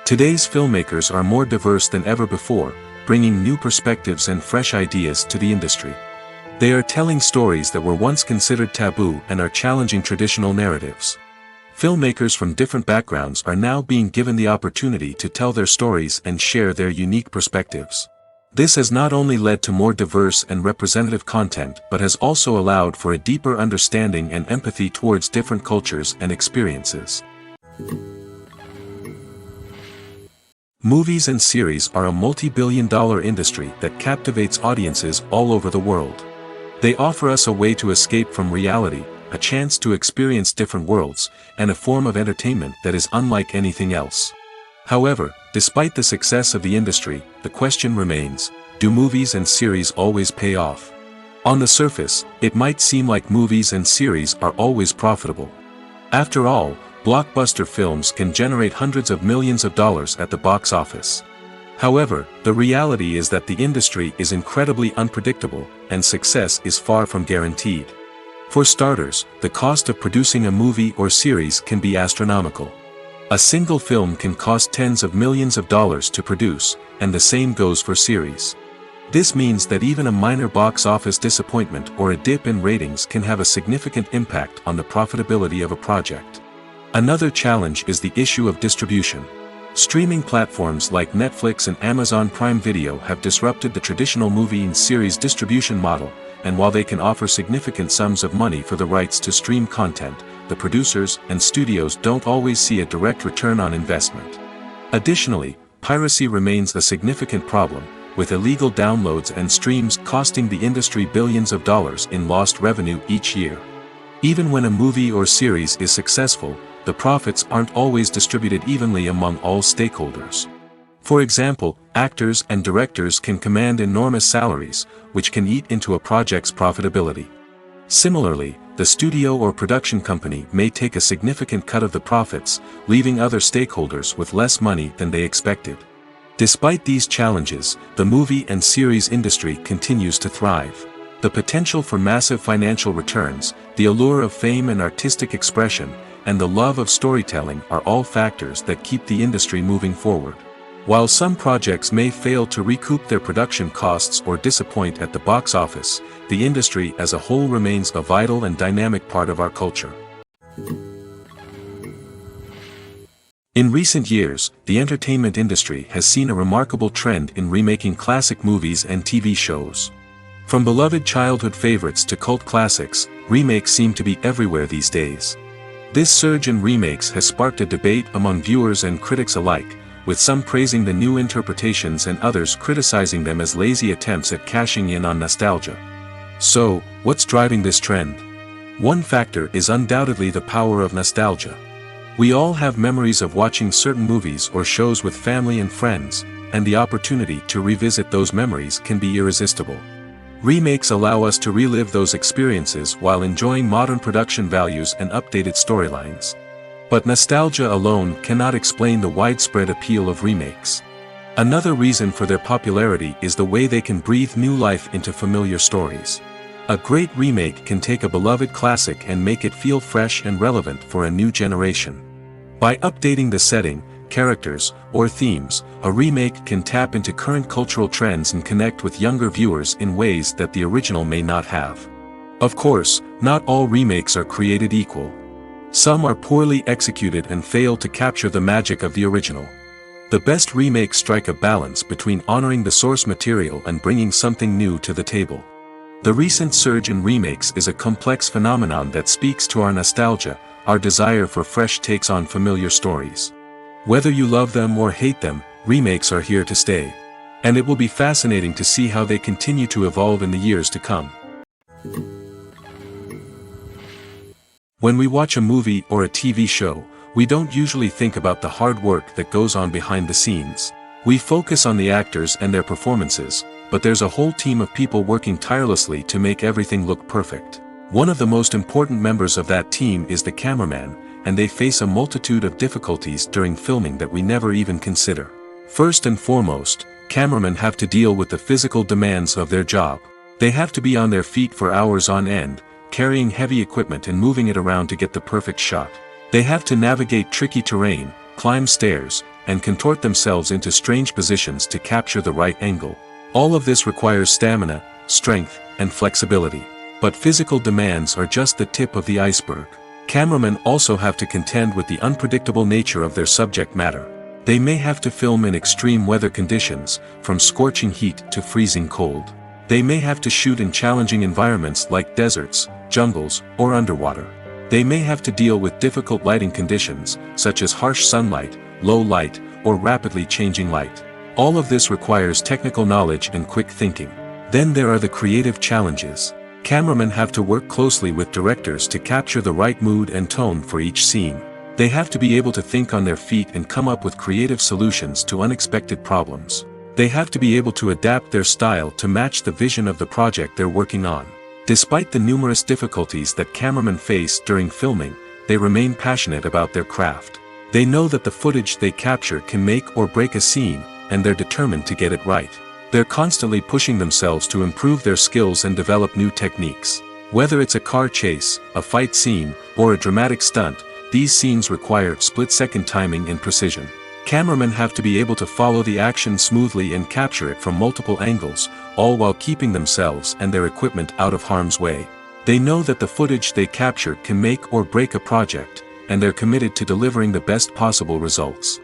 Today's filmmakers are more diverse than ever before, bringing new perspectives and fresh ideas to the industry. They are telling stories that were once considered taboo and are challenging traditional narratives. Filmmakers from different backgrounds are now being given the opportunity to tell their stories and share their unique perspectives. This has not only led to more diverse and representative content but has also allowed for a deeper understanding and empathy towards different cultures and experiences. Movies and series are a multi-billion-dollar industry that captivates audiences all over the world. They offer us a way to escape from reality, a chance to experience different worlds, and a form of entertainment that is unlike anything else. However, despite the success of the industry, the question remains, do movies and series always pay off? On the surface, it might seem like movies and series are always profitable. After all, blockbuster films can generate hundreds of millions of dollars at the box office. However, the reality is that the industry is incredibly unpredictable, and success is far from guaranteed. For starters, the cost of producing a movie or series can be astronomical. A single film can cost tens of millions of dollars to produce, and the same goes for series. This means that even a minor box office disappointment or a dip in ratings can have a significant impact on the profitability of a project. Another challenge is the issue of distribution. Streaming platforms like Netflix and Amazon Prime Video have disrupted the traditional movie and series distribution model, and while they can offer significant sums of money for the rights to stream content, the producers and studios don't always see a direct return on investment. Additionally, piracy remains a significant problem, with illegal downloads and streams costing the industry billions of dollars in lost revenue each year. Even when a movie or series is successful, the profits aren't always distributed evenly among all stakeholders. For example, actors and directors can command enormous salaries, which can eat into a project's profitability. Similarly, the studio or production company may take a significant cut of the profits, leaving other stakeholders with less money than they expected. Despite these challenges, the movie and series industry continues to thrive. The potential for massive financial returns, the allure of fame and artistic expression, and the love of storytelling are all factors that keep the industry moving forward. While some projects may fail to recoup their production costs or disappoint at the box office, the industry as a whole remains a vital and dynamic part of our culture. In recent years, the entertainment industry has seen a remarkable trend in remaking classic movies and TV shows. From beloved childhood favorites to cult classics, remakes seem to be everywhere these days. This surge in remakes has sparked a debate among viewers and critics alike, with some praising the new interpretations and others criticizing them as lazy attempts at cashing in on nostalgia. So, what's driving this trend? One factor is undoubtedly the power of nostalgia. We all have memories of watching certain movies or shows with family and friends, and the opportunity to revisit those memories can be irresistible. Remakes allow us to relive those experiences while enjoying modern production values and updated storylines. But nostalgia alone cannot explain the widespread appeal of remakes. Another reason for their popularity is the way they can breathe new life into familiar stories. A great remake can take a beloved classic and make it feel fresh and relevant for a new generation. By updating the setting, characters, or themes, a remake can tap into current cultural trends and connect with younger viewers in ways that the original may not have. Of course, not all remakes are created equal. Some are poorly executed and fail to capture the magic of the original. The best remakes strike a balance between honoring the source material and bringing something new to the table. The recent surge in remakes is a complex phenomenon that speaks to our nostalgia, our desire for fresh takes on familiar stories. Whether you love them or hate them, remakes are here to stay. And it will be fascinating to see how they continue to evolve in the years to come. When we watch a movie or a TV show, we don't usually think about the hard work that goes on behind the scenes. We focus on the actors and their performances, but there's a whole team of people working tirelessly to make everything look perfect. One of the most important members of that team is the cameraman, and they face a multitude of difficulties during filming that we never even consider. First and foremost, cameramen have to deal with the physical demands of their job. They have to be on their feet for hours on end, carrying heavy equipment and moving it around to get the perfect shot. They have to navigate tricky terrain, climb stairs, and contort themselves into strange positions to capture the right angle. All of this requires stamina, strength, and flexibility. But physical demands are just the tip of the iceberg. Cameramen also have to contend with the unpredictable nature of their subject matter. They may have to film in extreme weather conditions, from scorching heat to freezing cold. They may have to shoot in challenging environments like deserts, jungles, or underwater. They may have to deal with difficult lighting conditions, such as harsh sunlight, low light, or rapidly changing light. All of this requires technical knowledge and quick thinking. Then there are the creative challenges. Cameramen have to work closely with directors to capture the right mood and tone for each scene. They have to be able to think on their feet and come up with creative solutions to unexpected problems. They have to be able to adapt their style to match the vision of the project they're working on. Despite the numerous difficulties that cameramen face during filming, they remain passionate about their craft. They know that the footage they capture can make or break a scene, and they're determined to get it right. They're constantly pushing themselves to improve their skills and develop new techniques. Whether it's a car chase, a fight scene, or a dramatic stunt, these scenes require split-second timing and precision. Cameramen have to be able to follow the action smoothly and capture it from multiple angles, all while keeping themselves and their equipment out of harm's way. They know that the footage they capture can make or break a project, and they're committed to delivering the best possible results.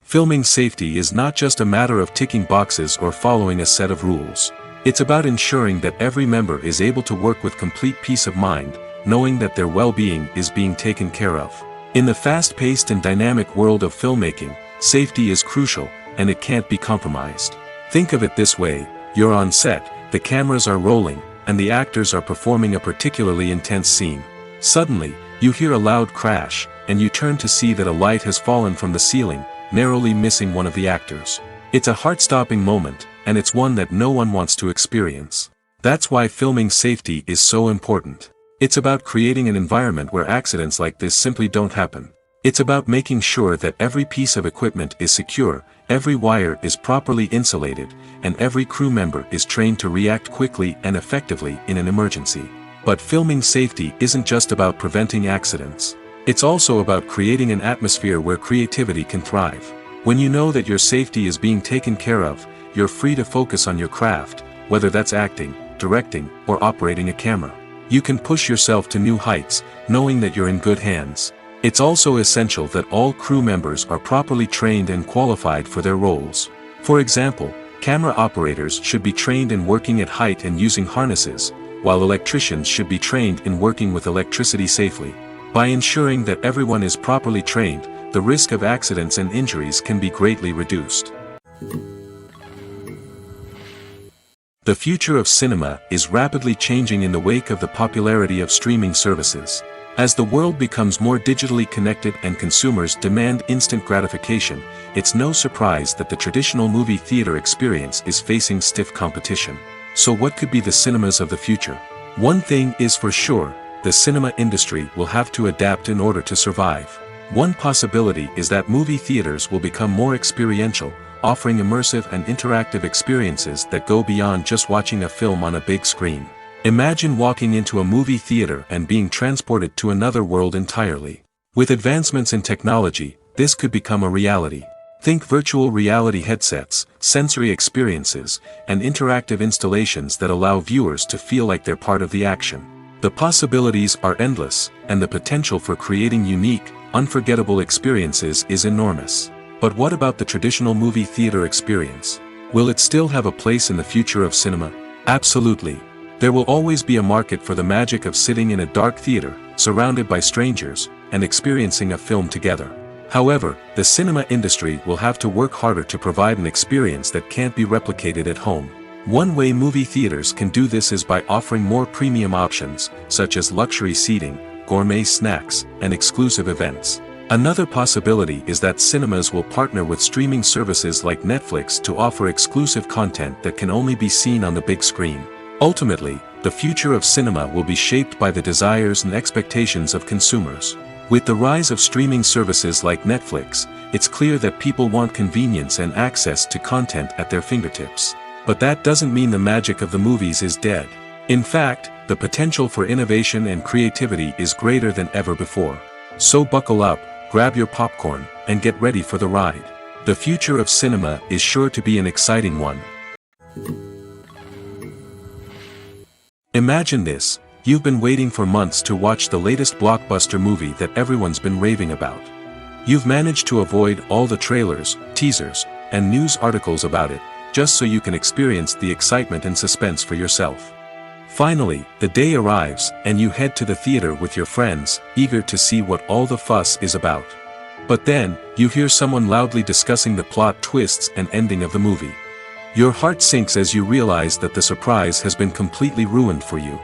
Filming safety is not just a matter of ticking boxes or following a set of rules. It's about ensuring that every member is able to work with complete peace of mind, knowing that their well-being is being taken care of. In the fast-paced and dynamic world of filmmaking, safety is crucial, and it can't be compromised. Think of it this way: you're on set, the cameras are rolling, and the actors are performing a particularly intense scene. Suddenly, you hear a loud crash, and you turn to see that a light has fallen from the ceiling, narrowly missing one of the actors. It's a heart-stopping moment, and it's one that no one wants to experience. That's why filming safety is so important. It's about creating an environment where accidents like this simply don't happen. It's about making sure that every piece of equipment is secure, every wire is properly insulated, and every crew member is trained to react quickly and effectively in an emergency. But filming safety isn't just about preventing accidents. It's also about creating an atmosphere where creativity can thrive. When you know that your safety is being taken care of, you're free to focus on your craft, whether that's acting, directing, or operating a camera. You can push yourself to new heights, knowing that you're in good hands. It's also essential that all crew members are properly trained and qualified for their roles. For example, camera operators should be trained in working at height and using harnesses, while electricians should be trained in working with electricity safely. By ensuring that everyone is properly trained, the risk of accidents and injuries can be greatly reduced. The future of cinema is rapidly changing in the wake of the popularity of streaming services. As the world becomes more digitally connected and consumers demand instant gratification, it's no surprise that the traditional movie theater experience is facing stiff competition. So what could be the cinemas of the future? One thing is for sure: the cinema industry will have to adapt in order to survive. One possibility is that movie theaters will become more experiential, offering immersive and interactive experiences that go beyond just watching a film on a big screen. Imagine walking into a movie theater and being transported to another world entirely. With advancements in technology, this could become a reality. Think virtual reality headsets, sensory experiences, and interactive installations that allow viewers to feel like they're part of the action. The possibilities are endless, and the potential for creating unique, unforgettable experiences is enormous. But what about the traditional movie theater experience? Will it still have a place in the future of cinema? Absolutely. There will always be a market for the magic of sitting in a dark theater, surrounded by strangers, and experiencing a film together. However, the cinema industry will have to work harder to provide an experience that can't be replicated at home. One way movie theaters can do this is by offering more premium options, such as luxury seating, gourmet snacks, and exclusive events. Another possibility is that cinemas will partner with streaming services like Netflix to offer exclusive content that can only be seen on the big screen. Ultimately, the future of cinema will be shaped by the desires and expectations of consumers. With the rise of streaming services like Netflix, it's clear that people want convenience and access to content at their fingertips. But that doesn't mean the magic of the movies is dead. In fact, the potential for innovation and creativity is greater than ever before. So buckle up, grab your popcorn, and get ready for the ride. The future of cinema is sure to be an exciting one. Imagine this: you've been waiting for months to watch the latest blockbuster movie that everyone's been raving about. You've managed to avoid all the trailers, teasers, and news articles about it, just so you can experience the excitement and suspense for yourself. Finally, the day arrives, and you head to the theater with your friends, eager to see what all the fuss is about. But then, you hear someone loudly discussing the plot twists and ending of the movie. Your heart sinks as you realize that the surprise has been completely ruined for you.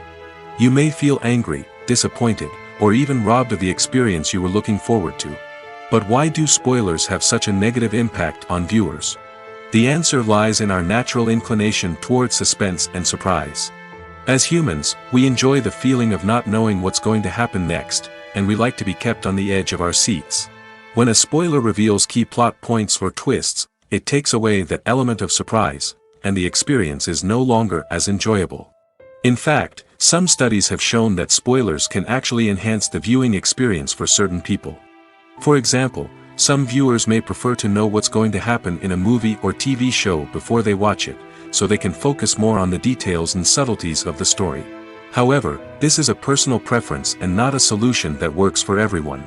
You may feel angry, disappointed, or even robbed of the experience you were looking forward to. But why do spoilers have such a negative impact on viewers? The answer lies in our natural inclination toward suspense and surprise. As humans, we enjoy the feeling of not knowing what's going to happen next, and we like to be kept on the edge of our seats. When a spoiler reveals key plot points or twists, it takes away that element of surprise, and the experience is no longer as enjoyable. In fact, some studies have shown that spoilers can actually enhance the viewing experience for certain people. For example, some viewers may prefer to know what's going to happen in a movie or TV show before they watch it, so they can focus more on the details and subtleties of the story. However, this is a personal preference and not a solution that works for everyone.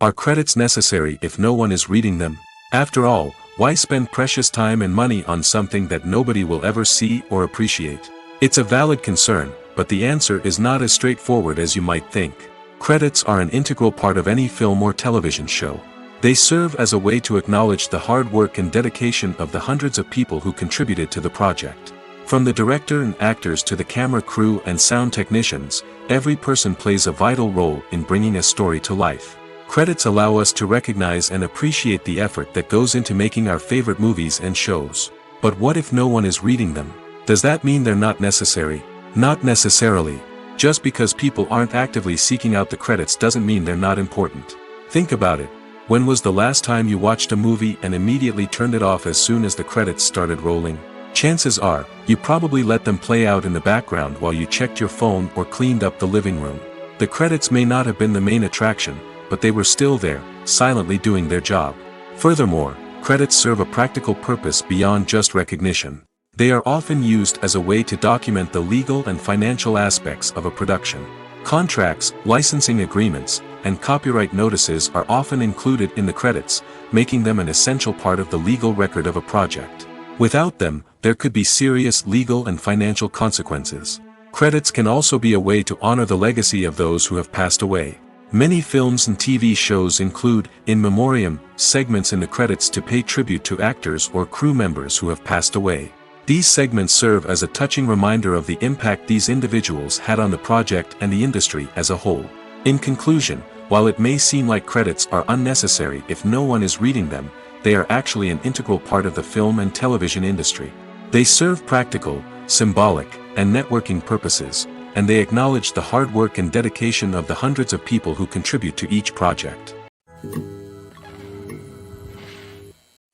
Are credits necessary if no one is reading them? After all, why spend precious time and money on something that nobody will ever see or appreciate? It's a valid concern, but the answer is not as straightforward as you might think. Credits are an integral part of any film or television show. They serve as a way to acknowledge the hard work and dedication of the hundreds of people who contributed to the project. From the director and actors to the camera crew and sound technicians, every person plays a vital role in bringing a story to life. Credits allow us to recognize and appreciate the effort that goes into making our favorite movies and shows. But what if no one is reading them? Does that mean they're not necessary? Not necessarily. Just because people aren't actively seeking out the credits doesn't mean they're not important. Think about it. When was the last time you watched a movie and immediately turned it off as soon as the credits started rolling? Chances are, you probably let them play out in the background while you checked your phone or cleaned up the living room. The credits may not have been the main attraction, but they were still there, silently doing their job. Furthermore, credits serve a practical purpose beyond just recognition. They are often used as a way to document the legal and financial aspects of a production. Contracts, licensing agreements, and copyright notices are often included in the credits, making them an essential part of the legal record of a project. Without them, there could be serious legal and financial consequences. Credits can also be a way to honor the legacy of those who have passed away. Many films and TV shows include, in memoriam, segments in the credits to pay tribute to actors or crew members who have passed away. These segments serve as a touching reminder of the impact these individuals had on the project and the industry as a whole. In conclusion, while it may seem like credits are unnecessary if no one is reading them, they are actually an integral part of the film and television industry. They serve practical, symbolic, and networking purposes, and they acknowledge the hard work and dedication of the hundreds of people who contribute to each project.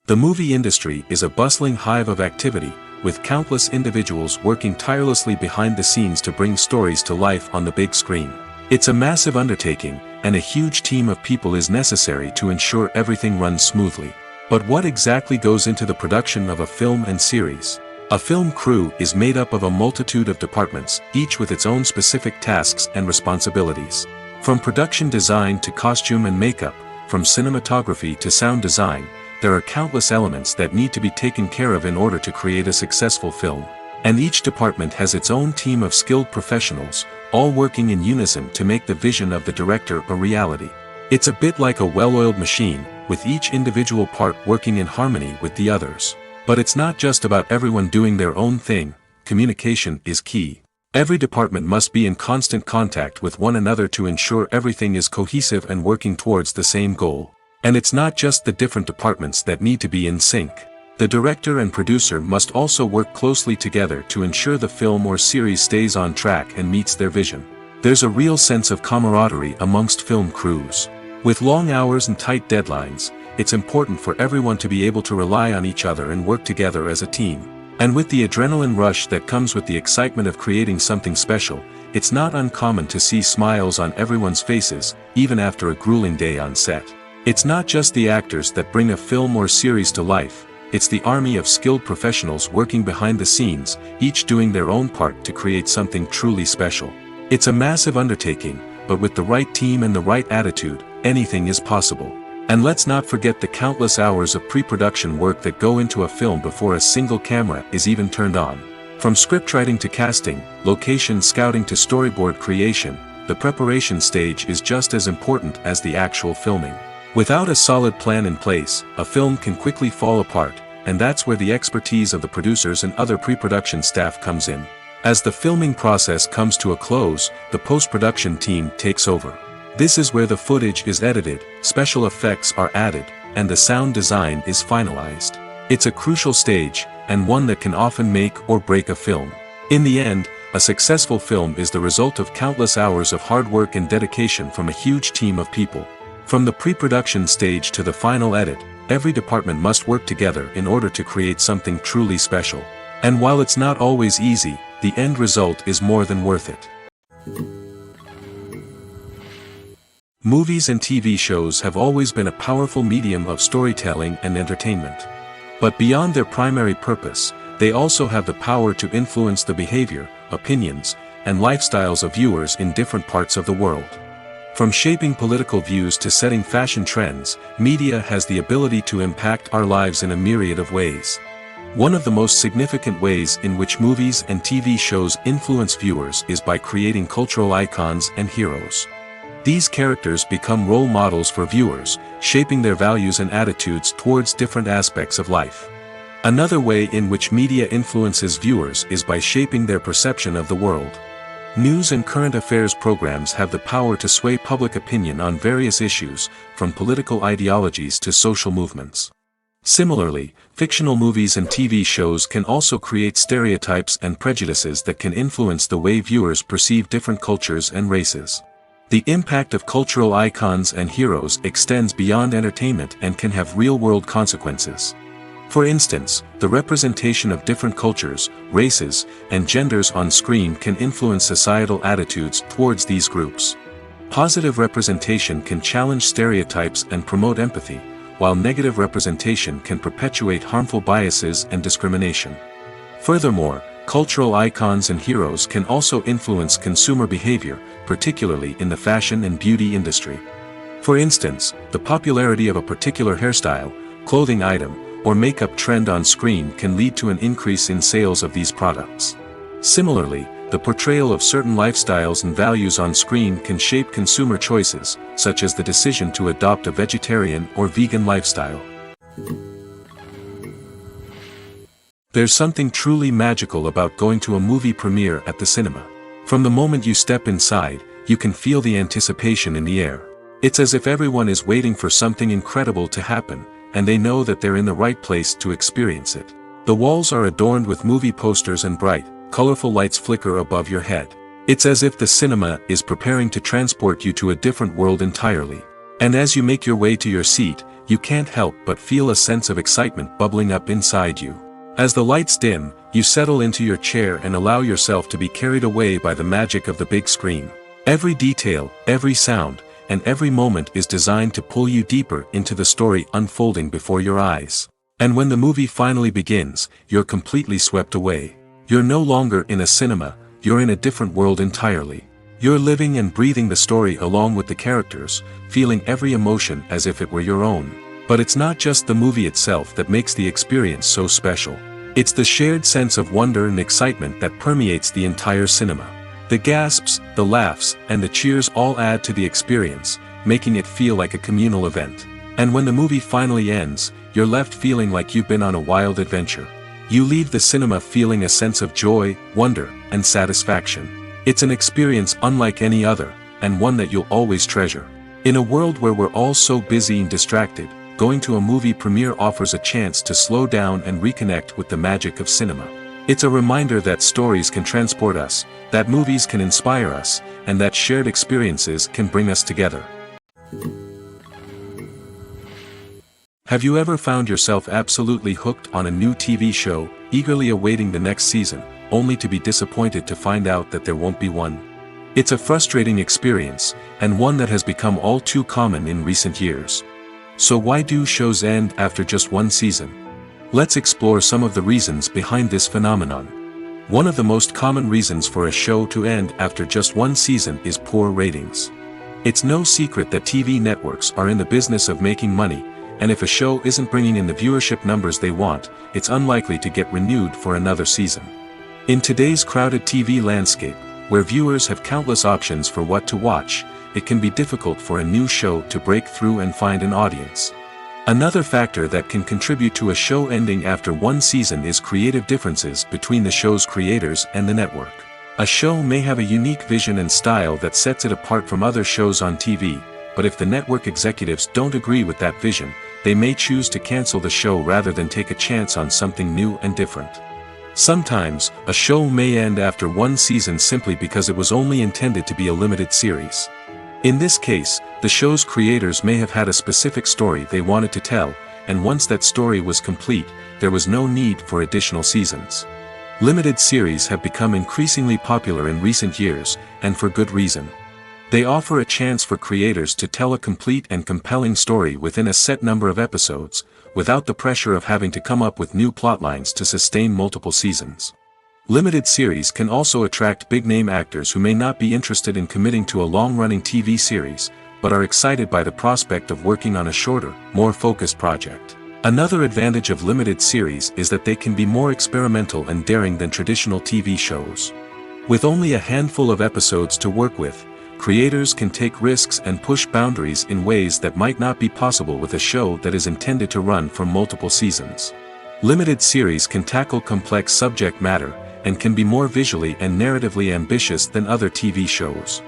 The movie industry is a bustling hive of activity, with countless individuals working tirelessly behind the scenes to bring stories to life on the big screen. It's a massive undertaking, and a huge team of people is necessary to ensure everything runs smoothly. But what exactly goes into the production of a film and series? A film crew is made up of a multitude of departments, each with its own specific tasks and responsibilities. From production design to costume and makeup, from cinematography to sound design, there are countless elements that need to be taken care of in order to create a successful film. And each department has its own team of skilled professionals, all working in unison to make the vision of the director a reality. It's a bit like a well-oiled machine, with each individual part working in harmony with the others. But it's not just about everyone doing their own thing. Communication is key. Every department must be in constant contact with one another to ensure everything is cohesive and working towards the same goal. And it's not just the different departments that need to be in sync. The director and producer must also work closely together to ensure the film or series stays on track and meets their vision. There's a real sense of camaraderie amongst film crews. With long hours and tight deadlines, it's important for everyone to be able to rely on each other and work together as a team. And with the adrenaline rush that comes with the excitement of creating something special, it's not uncommon to see smiles on everyone's faces, even after a grueling day on set. It's not just the actors that bring a film or series to life, it's the army of skilled professionals working behind the scenes, each doing their own part to create something truly special. It's a massive undertaking, but with the right team and the right attitude, anything is possible. And let's not forget the countless hours of pre-production work that go into a film before a single camera is even turned on. From scriptwriting to casting, location scouting to storyboard creation, the preparation stage is just as important as the actual filming. Without a solid plan in place, a film can quickly fall apart, and that's where the expertise of the producers and other pre-production staff comes in. As the filming process comes to a close, the post-production team takes over. This is where the footage is edited, special effects are added, and the sound design is finalized. It's a crucial stage, and one that can often make or break a film. In the end, a successful film is the result of countless hours of hard work and dedication from a huge team of people. From the pre-production stage to the final edit, every department must work together in order to create something truly special. And while it's not always easy, the end result is more than worth it. Movies and TV shows have always been a powerful medium of storytelling and entertainment. But beyond their primary purpose, they also have the power to influence the behavior, opinions, and lifestyles of viewers in different parts of the world. From shaping political views to setting fashion trends, media has the ability to impact our lives in a myriad of ways. One of the most significant ways in which movies and TV shows influence viewers is by creating cultural icons and heroes. These characters become role models for viewers, shaping their values and attitudes towards different aspects of life. Another way in which media influences viewers is by shaping their perception of the world. News and current affairs programs have the power to sway public opinion on various issues, from political ideologies to social movements. Similarly, fictional movies and TV shows can also create stereotypes and prejudices that can influence the way viewers perceive different cultures and races. The impact of cultural icons and heroes extends beyond entertainment and can have real-world consequences. For instance, the representation of different cultures, races, and genders on screen can influence societal attitudes towards these groups. Positive representation can challenge stereotypes and promote empathy, while negative representation can perpetuate harmful biases and discrimination. Furthermore, cultural icons and heroes can also influence consumer behavior, particularly in the fashion and beauty industry. For instance, the popularity of a particular hairstyle, clothing item, or makeup trend on screen can lead to an increase in sales of these products. Similarly, the portrayal of certain lifestyles and values on screen can shape consumer choices, such as the decision to adopt a vegetarian or vegan lifestyle. There's something truly magical about going to a movie premiere at the cinema. From the moment you step inside, you can feel the anticipation in the air. It's as if everyone is waiting for something incredible to happen, and they know that they're in the right place to experience it. The walls are adorned with movie posters and bright, colorful lights flicker above your head. It's as if the cinema is preparing to transport you to a different world entirely. And as you make your way to your seat, you can't help but feel a sense of excitement bubbling up inside you. As the lights dim, you settle into your chair and allow yourself to be carried away by the magic of the big screen. Every detail, every sound, and every moment is designed to pull you deeper into the story unfolding before your eyes. And when the movie finally begins, you're completely swept away. You're no longer in a cinema, you're in a different world entirely. You're living and breathing the story along with the characters, feeling every emotion as if it were your own. But it's not just the movie itself that makes the experience so special. It's the shared sense of wonder and excitement that permeates the entire cinema. The gasps, the laughs, and the cheers all add to the experience, making it feel like a communal event. And when the movie finally ends, you're left feeling like you've been on a wild adventure. You leave the cinema feeling a sense of joy, wonder, and satisfaction. It's an experience unlike any other, and one that you'll always treasure. In a world where we're all so busy and distracted, going to a movie premiere offers a chance to slow down and reconnect with the magic of cinema. It's a reminder that stories can transport us, that movies can inspire us, and that shared experiences can bring us together. Have you ever found yourself absolutely hooked on a new TV show, eagerly awaiting the next season, only to be disappointed to find out that there won't be one? It's a frustrating experience, and one that has become all too common in recent years. So why do shows end after just one season? Let's explore some of the reasons behind this phenomenon. One of the most common reasons for a show to end after just one season is poor ratings. It's no secret that TV networks are in the business of making money, and if a show isn't bringing in the viewership numbers they want, it's unlikely to get renewed for another season. In today's crowded TV landscape, where viewers have countless options for what to watch, it can be difficult for a new show to break through and find an audience. Another factor that can contribute to a show ending after one season is creative differences between the show's creators and the network. A show may have a unique vision and style that sets it apart from other shows on TV, but if the network executives don't agree with that vision, they may choose to cancel the show rather than take a chance on something new and different. Sometimes, a show may end after one season simply because it was only intended to be a limited series. In this case, the show's creators may have had a specific story they wanted to tell, and once that story was complete, there was no need for additional seasons. Limited series have become increasingly popular in recent years, and for good reason. They offer a chance for creators to tell a complete and compelling story within a set number of episodes, without the pressure of having to come up with new plotlines to sustain multiple seasons. Limited series can also attract big-name actors who may not be interested in committing to a long-running TV series, but are excited by the prospect of working on a shorter, more focused project. Another advantage of limited series is that they can be more experimental and daring than traditional TV shows. With only a handful of episodes to work with, creators can take risks and push boundaries in ways that might not be possible with a show that is intended to run for multiple seasons. Limited series can tackle complex subject matter, and can be more visually and narratively ambitious than other TV shows.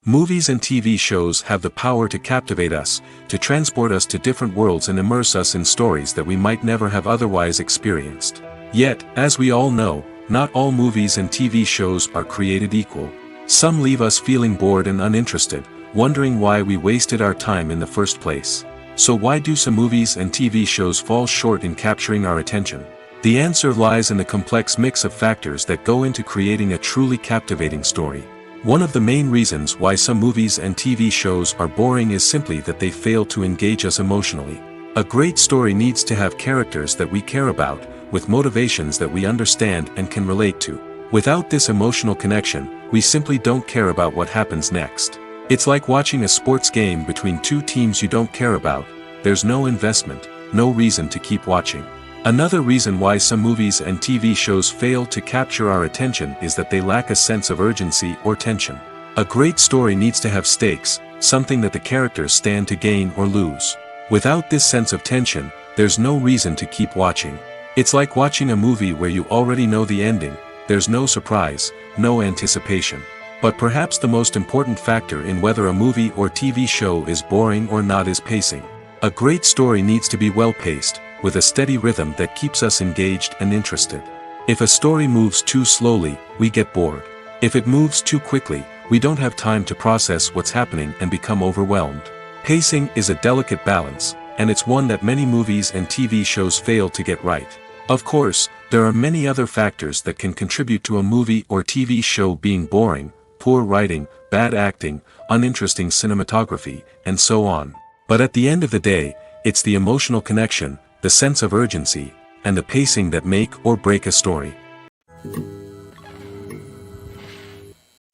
Movies and TV shows have the power to captivate us, to transport us to different worlds and immerse us in stories that we might never have otherwise experienced. Yet, as we all know, not all movies and TV shows are created equal. Some leave us feeling bored and uninterested, wondering why we wasted our time in the first place. So why do some movies and TV shows fall short in capturing our attention? The answer lies in the complex mix of factors that go into creating a truly captivating story. One of the main reasons why some movies and TV shows are boring is simply that they fail to engage us emotionally. A great story needs to have characters that we care about, with motivations that we understand and can relate to. Without this emotional connection, we simply don't care about what happens next. It's like watching a sports game between two teams you don't care about. There's no investment, no reason to keep watching. Another reason why some movies and TV shows fail to capture our attention is that they lack a sense of urgency or tension. A great story needs to have stakes, something that the characters stand to gain or lose. Without this sense of tension, there's no reason to keep watching. It's like watching a movie where you already know the ending. There's no surprise, no anticipation. But perhaps the most important factor in whether a movie or TV show is boring or not is pacing. A great story needs to be well-paced, with a steady rhythm that keeps us engaged and interested. If a story moves too slowly, we get bored. If it moves too quickly, we don't have time to process what's happening and become overwhelmed. Pacing is a delicate balance, and it's one that many movies and TV shows fail to get right. Of course, there are many other factors that can contribute to a movie or TV show being boring: poor writing, bad acting, uninteresting cinematography, and so on. But at the end of the day, it's the emotional connection, the sense of urgency, and the pacing that make or break a story.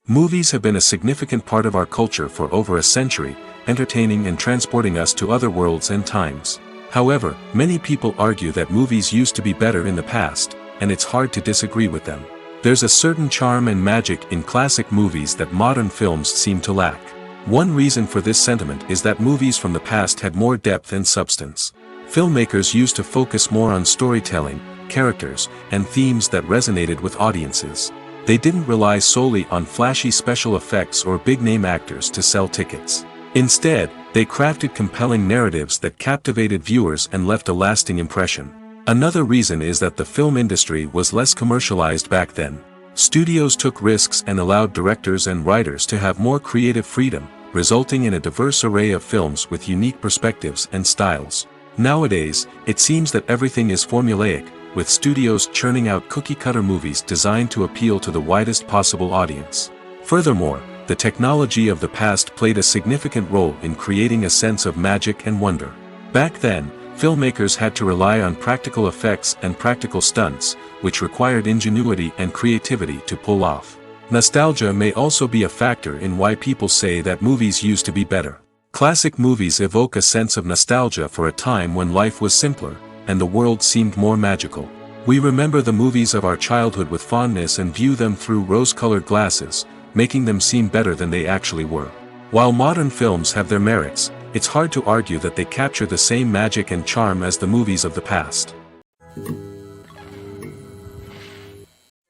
Movies have been a significant part of our culture for over a century, entertaining and transporting us to other worlds and times. However, many people argue that movies used to be better in the past, and it's hard to disagree with them. There's a certain charm and magic in classic movies that modern films seem to lack. One reason for this sentiment is that movies from the past had more depth and substance. Filmmakers used to focus more on storytelling, characters, and themes that resonated with audiences. They didn't rely solely on flashy special effects or big-name actors to sell tickets. Instead, they crafted compelling narratives that captivated viewers and left a lasting impression. Another reason is that the film industry was less commercialized back then. Studios took risks and allowed directors and writers to have more creative freedom, resulting in a diverse array of films with unique perspectives and styles. Nowadays, it seems that everything is formulaic, with studios churning out cookie-cutter movies designed to appeal to the widest possible audience. Furthermore, the technology of the past played a significant role in creating a sense of magic and wonder. Back then, filmmakers had to rely on practical effects and practical stunts, which required ingenuity and creativity to pull off. Nostalgia may also be a factor in why people say that movies used to be better. Classic movies evoke a sense of nostalgia for a time when life was simpler, and the world seemed more magical. We remember the movies of our childhood with fondness and view them through rose-colored glasses, making them seem better than they actually were. While modern films have their merits, it's hard to argue that they capture the same magic and charm as the movies of the past.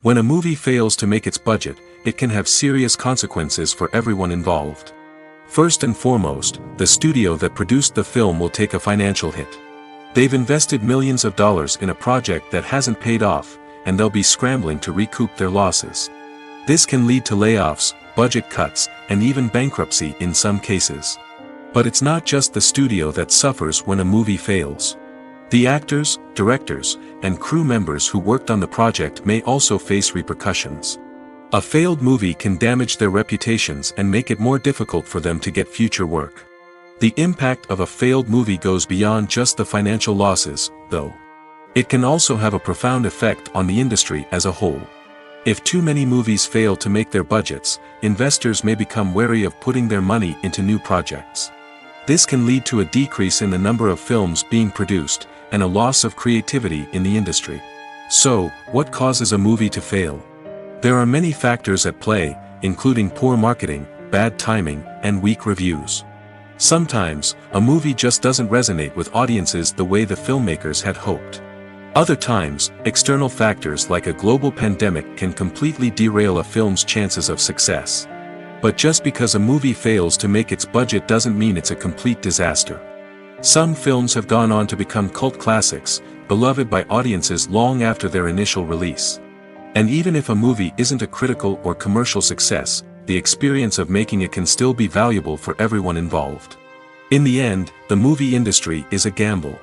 When a movie fails to make its budget, it can have serious consequences for everyone involved. First and foremost, the studio that produced the film will take a financial hit. They've invested millions of dollars in a project that hasn't paid off, and they'll be scrambling to recoup their losses. This can lead to layoffs, budget cuts, and even bankruptcy in some cases. But it's not just the studio that suffers when a movie fails. The actors, directors, and crew members who worked on the project may also face repercussions. A failed movie can damage their reputations and make it more difficult for them to get future work. The impact of a failed movie goes beyond just the financial losses, though. It can also have a profound effect on the industry as a whole. If too many movies fail to make their budgets, investors may become wary of putting their money into new projects. This can lead to a decrease in the number of films being produced, and a loss of creativity in the industry. So, what causes a movie to fail? There are many factors at play, including poor marketing, bad timing, and weak reviews. Sometimes, a movie just doesn't resonate with audiences the way the filmmakers had hoped. Other times, external factors like a global pandemic can completely derail a film's chances of success. But just because a movie fails to make its budget doesn't mean it's a complete disaster. Some films have gone on to become cult classics, beloved by audiences long after their initial release. And even if a movie isn't a critical or commercial success, the experience of making it can still be valuable for everyone involved. In the end, the movie industry is a gamble.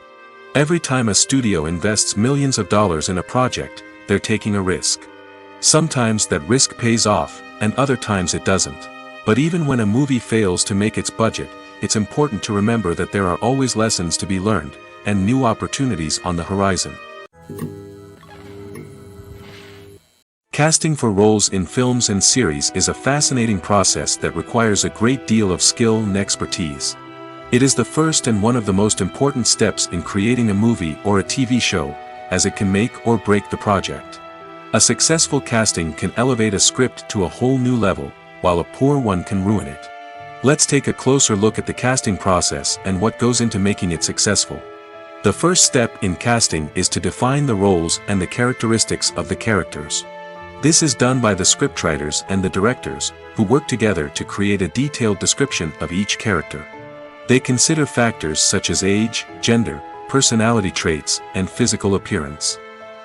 Every time a studio invests millions of dollars in a project, they're taking a risk. Sometimes that risk pays off, and other times it doesn't. But even when a movie fails to make its budget, it's important to remember that there are always lessons to be learned, and new opportunities on the horizon. Casting for roles in films and series is a fascinating process that requires a great deal of skill and expertise. It is the first and one of the most important steps in creating a movie or a TV show, as it can make or break the project. A successful casting can elevate a script to a whole new level, while a poor one can ruin it. Let's take a closer look at the casting process and what goes into making it successful. The first step in casting is to define the roles and the characteristics of the characters. This is done by the scriptwriters and the directors, who work together to create a detailed description of each character. They consider factors such as age, gender, personality traits, and physical appearance.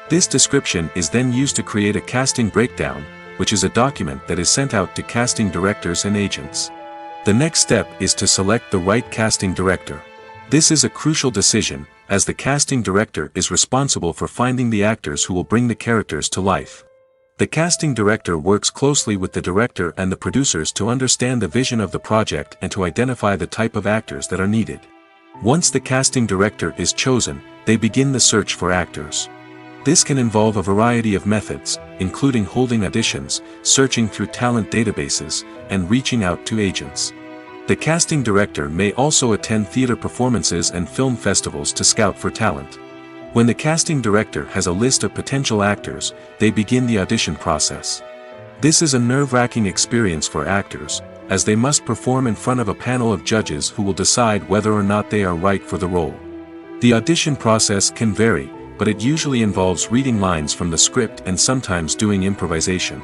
This description is then used to create a casting breakdown, which is a document that is sent out to casting directors and agents. The next step is to select the right casting director. This is a crucial decision, as the casting director is responsible for finding the actors who will bring the characters to life. The casting director works closely with the director and the producers to understand the vision of the project and to identify the type of actors that are needed. Once the casting director is chosen, they begin the search for actors. This can involve a variety of methods, including holding auditions, searching through talent databases, and reaching out to agents. The casting director may also attend theater performances and film festivals to scout for talent. When the casting director has a list of potential actors, they begin the audition process. This is a nerve-wracking experience for actors, as they must perform in front of a panel of judges who will decide whether or not they are right for the role. The audition process can vary, but it usually involves reading lines from the script and sometimes doing improvisation.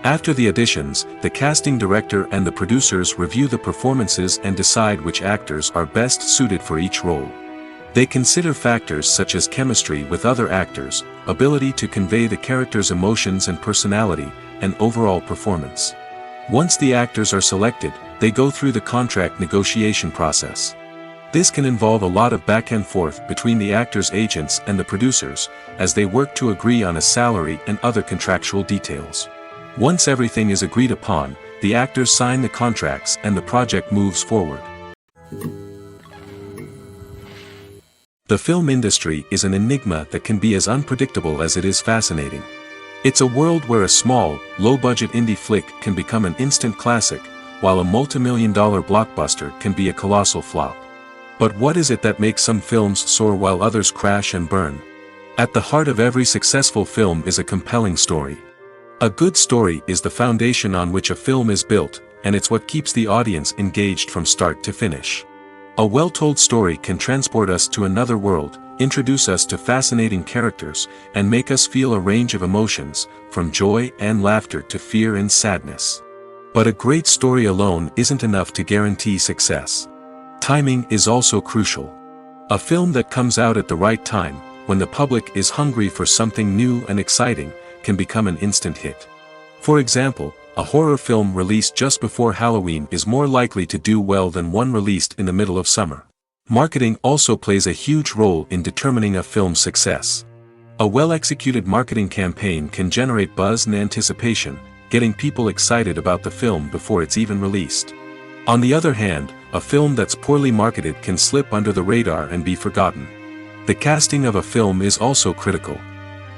After the auditions, the casting director and the producers review the performances and decide which actors are best suited for each role. They consider factors such as chemistry with other actors, ability to convey the character's emotions and personality, and overall performance. Once the actors are selected, they go through the contract negotiation process. This can involve a lot of back and forth between the actors' agents and the producers, as they work to agree on a salary and other contractual details. Once everything is agreed upon, the actors sign the contracts and the project moves forward. The film industry is an enigma that can be as unpredictable as it is fascinating. It's a world where a small, low-budget indie flick can become an instant classic, while a multi-million-dollar blockbuster can be a colossal flop. But what is it that makes some films soar while others crash and burn? At the heart of every successful film is a compelling story. A good story is the foundation on which a film is built, and it's what keeps the audience engaged from start to finish. A well-told story can transport us to another world, introduce us to fascinating characters, and make us feel a range of emotions, from joy and laughter to fear and sadness. But a great story alone isn't enough to guarantee success. Timing is also crucial. A film that comes out at the right time, when the public is hungry for something new and exciting, can become an instant hit. For example, a horror film released just before Halloween is more likely to do well than one released in the middle of summer. Marketing also plays a huge role in determining a film's success. A well-executed marketing campaign can generate buzz and anticipation, getting people excited about the film before it's even released. On the other hand, a film that's poorly marketed can slip under the radar and be forgotten. The casting of a film is also critical.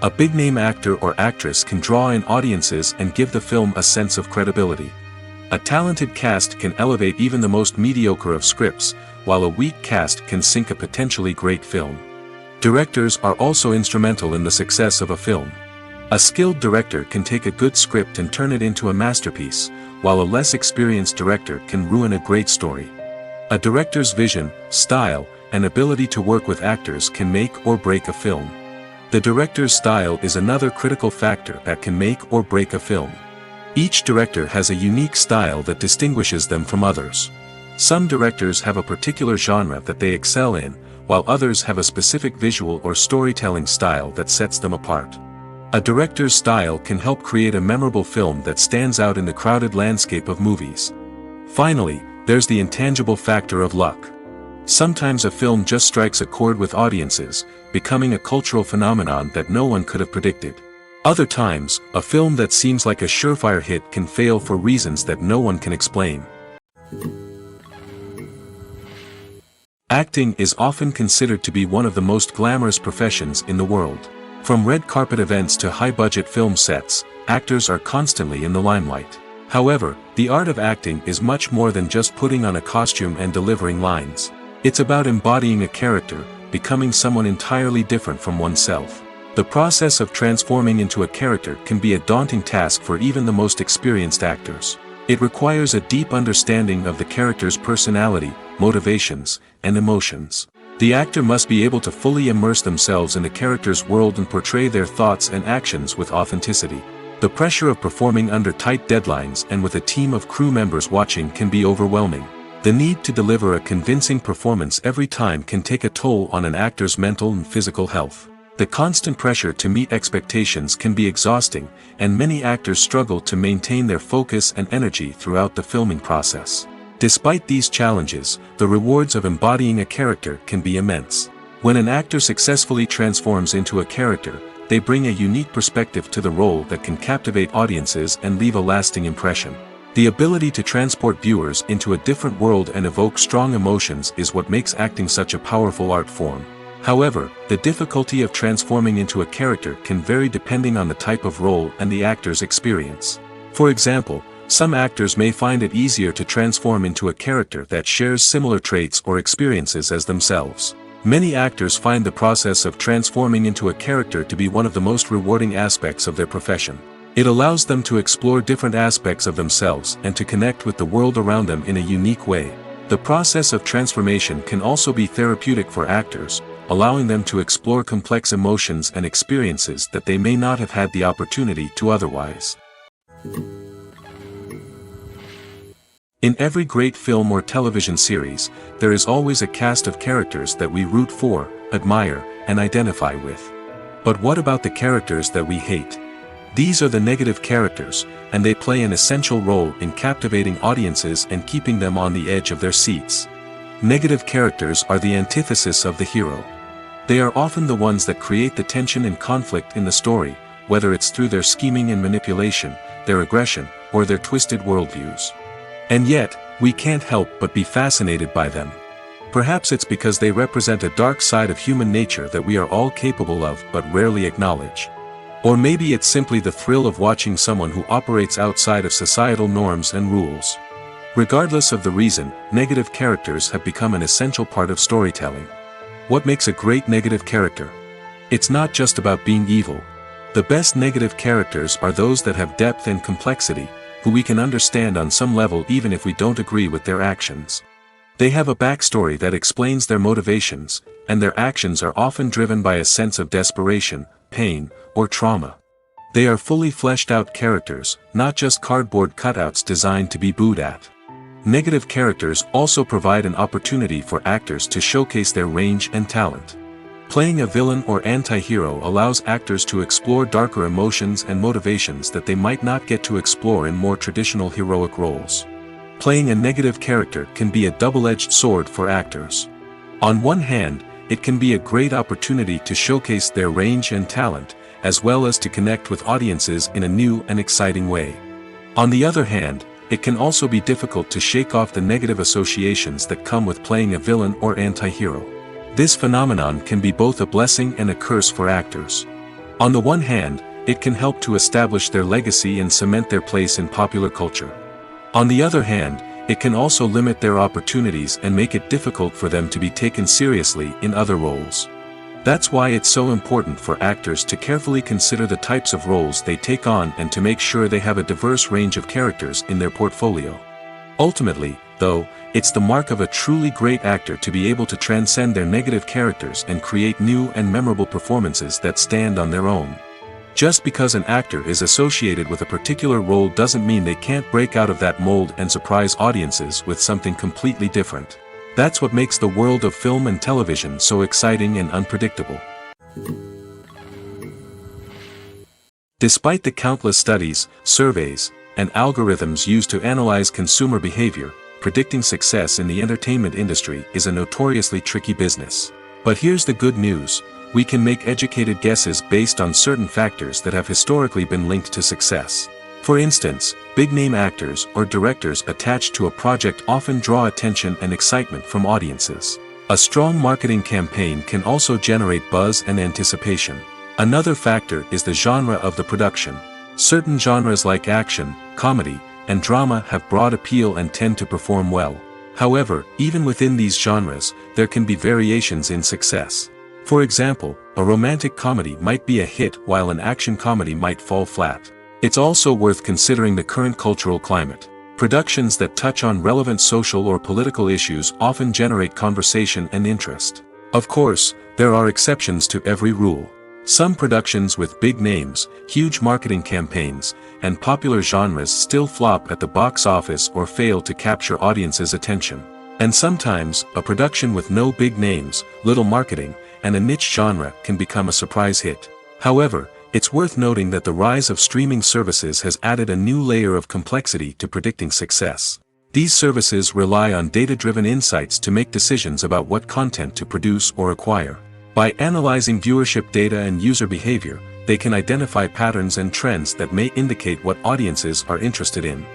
A big-name actor or actress can draw in audiences and give the film a sense of credibility. A talented cast can elevate even the most mediocre of scripts, while a weak cast can sink a potentially great film. Directors are also instrumental in the success of a film. A skilled director can take a good script and turn it into a masterpiece, while a less experienced director can ruin a great story. A director's vision, style, and ability to work with actors can make or break a film. The director's style is another critical factor that can make or break a film. Each director has a unique style that distinguishes them from others. Some directors have a particular genre that they excel in, while others have a specific visual or storytelling style that sets them apart. A director's style can help create a memorable film that stands out in the crowded landscape of movies. Finally, there's the intangible factor of luck. Sometimes a film just strikes a chord with audiences, becoming a cultural phenomenon that no one could have predicted. Other times, a film that seems like a surefire hit can fail for reasons that no one can explain. Acting is often considered to be one of the most glamorous professions in the world. From red carpet events to high-budget film sets, actors are constantly in the limelight. However, the art of acting is much more than just putting on a costume and delivering lines. It's about embodying a character, becoming someone entirely different from oneself. The process of transforming into a character can be a daunting task for even the most experienced actors. It requires a deep understanding of the character's personality, motivations, and emotions. The actor must be able to fully immerse themselves in the character's world and portray their thoughts and actions with authenticity. The pressure of performing under tight deadlines and with a team of crew members watching can be overwhelming. The need to deliver a convincing performance every time can take a toll on an actor's mental and physical health. The constant pressure to meet expectations can be exhausting, and many actors struggle to maintain their focus and energy throughout the filming process. Despite these challenges, the rewards of embodying a character can be immense. When an actor successfully transforms into a character, they bring a unique perspective to the role that can captivate audiences and leave a lasting impression. The ability to transport viewers into a different world and evoke strong emotions is what makes acting such a powerful art form. However, the difficulty of transforming into a character can vary depending on the type of role and the actor's experience. For example, some actors may find it easier to transform into a character that shares similar traits or experiences as themselves. Many actors find the process of transforming into a character to be one of the most rewarding aspects of their profession. It allows them to explore different aspects of themselves and to connect with the world around them in a unique way. The process of transformation can also be therapeutic for actors, allowing them to explore complex emotions and experiences that they may not have had the opportunity to otherwise. In every great film or television series, there is always a cast of characters that we root for, admire, and identify with. But what about the characters that we hate? These are the negative characters, and they play an essential role in captivating audiences and keeping them on the edge of their seats. Negative characters are the antithesis of the hero. They are often the ones that create the tension and conflict in the story, whether it's through their scheming and manipulation, their aggression, or their twisted worldviews. And yet, we can't help but be fascinated by them. Perhaps it's because they represent a dark side of human nature that we are all capable of but rarely acknowledge. Or maybe it's simply the thrill of watching someone who operates outside of societal norms and rules. Regardless of the reason, negative characters have become an essential part of storytelling. What makes a great negative character? It's not just about being evil. The best negative characters are those that have depth and complexity, who we can understand on some level even if we don't agree with their actions. They have a backstory that explains their motivations, and their actions are often driven by a sense of desperation, pain, or trauma. They are fully fleshed out characters, not just cardboard cutouts designed to be booed at. Negative characters also provide an opportunity for actors to showcase their range and talent. Playing a villain or anti-hero allows actors to explore darker emotions and motivations that they might not get to explore in more traditional heroic roles. Playing a negative character can be a double-edged sword for actors. On one hand, it can be a great opportunity to showcase their range and talent, as well as to connect with audiences in a new and exciting way. On the other hand, it can also be difficult to shake off the negative associations that come with playing a villain or anti-hero. This phenomenon can be both a blessing and a curse for actors. On the one hand, it can help to establish their legacy and cement their place in popular culture. On the other hand, it can also limit their opportunities and make it difficult for them to be taken seriously in other roles. That's why it's so important for actors to carefully consider the types of roles they take on and to make sure they have a diverse range of characters in their portfolio. Ultimately, though, it's the mark of a truly great actor to be able to transcend their negative characters and create new and memorable performances that stand on their own. Just because an actor is associated with a particular role doesn't mean they can't break out of that mold and surprise audiences with something completely different. That's what makes the world of film and television so exciting and unpredictable. Despite the countless studies, surveys, and algorithms used to analyze consumer behavior, predicting success in the entertainment industry is a notoriously tricky business. But here's the good news: we can make educated guesses based on certain factors that have historically been linked to success. For instance, big-name actors or directors attached to a project often draw attention and excitement from audiences. A strong marketing campaign can also generate buzz and anticipation. Another factor is the genre of the production. Certain genres like action, comedy, and drama have broad appeal and tend to perform well. However, even within these genres, there can be variations in success. For example, a romantic comedy might be a hit while an action comedy might fall flat. It's also worth considering the current cultural climate. Productions that touch on relevant social or political issues often generate conversation and interest. Of course, there are exceptions to every rule. Some productions with big names, huge marketing campaigns, and popular genres still flop at the box office or fail to capture audiences' attention. And sometimes, a production with no big names, little marketing, and a niche genre can become a surprise hit. However, it's worth noting that the rise of streaming services has added a new layer of complexity to predicting success. These services rely on data-driven insights to make decisions about what content to produce or acquire. By analyzing viewership data and user behavior, they can identify patterns and trends that may indicate what audiences are interested in.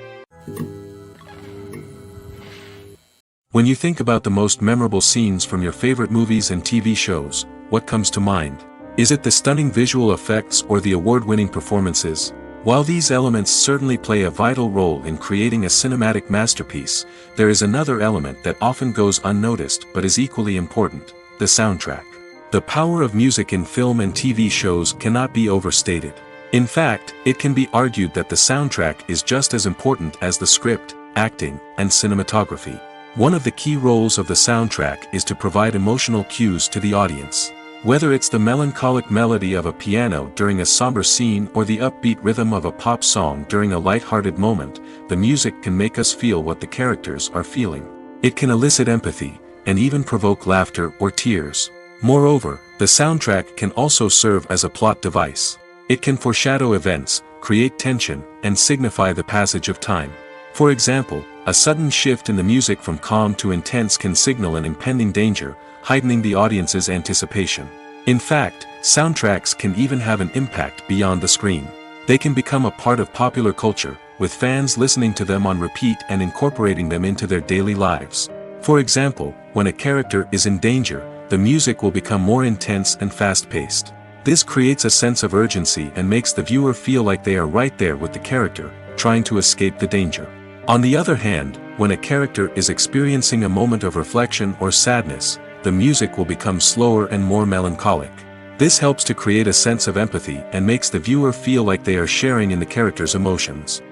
When you think about the most memorable scenes from your favorite movies and TV shows, what comes to mind? Is it the stunning visual effects or the award-winning performances? While these elements certainly play a vital role in creating a cinematic masterpiece, there is another element that often goes unnoticed but is equally important: the soundtrack. The power of music in film and TV shows cannot be overstated. In fact, it can be argued that the soundtrack is just as important as the script, acting, and cinematography. One of the key roles of the soundtrack is to provide emotional cues to the audience. Whether it's the melancholic melody of a piano during a somber scene or the upbeat rhythm of a pop song during a light-hearted moment, the music can make us feel what the characters are feeling. It can elicit empathy, and even provoke laughter or tears. Moreover, the soundtrack can also serve as a plot device. It can foreshadow events, create tension, and signify the passage of time. For example, a sudden shift in the music from calm to intense can signal an impending danger, heightening the audience's anticipation. In fact, soundtracks can even have an impact beyond the screen. They can become a part of popular culture, with fans listening to them on repeat and incorporating them into their daily lives. For example, when a character is in danger, the music will become more intense and fast-paced. This creates a sense of urgency and makes the viewer feel like they are right there with the character, trying to escape the danger. On the other hand, when a character is experiencing a moment of reflection or sadness, the music will become slower and more melancholic. This helps to create a sense of empathy and makes the viewer feel like they are sharing in the character's emotions.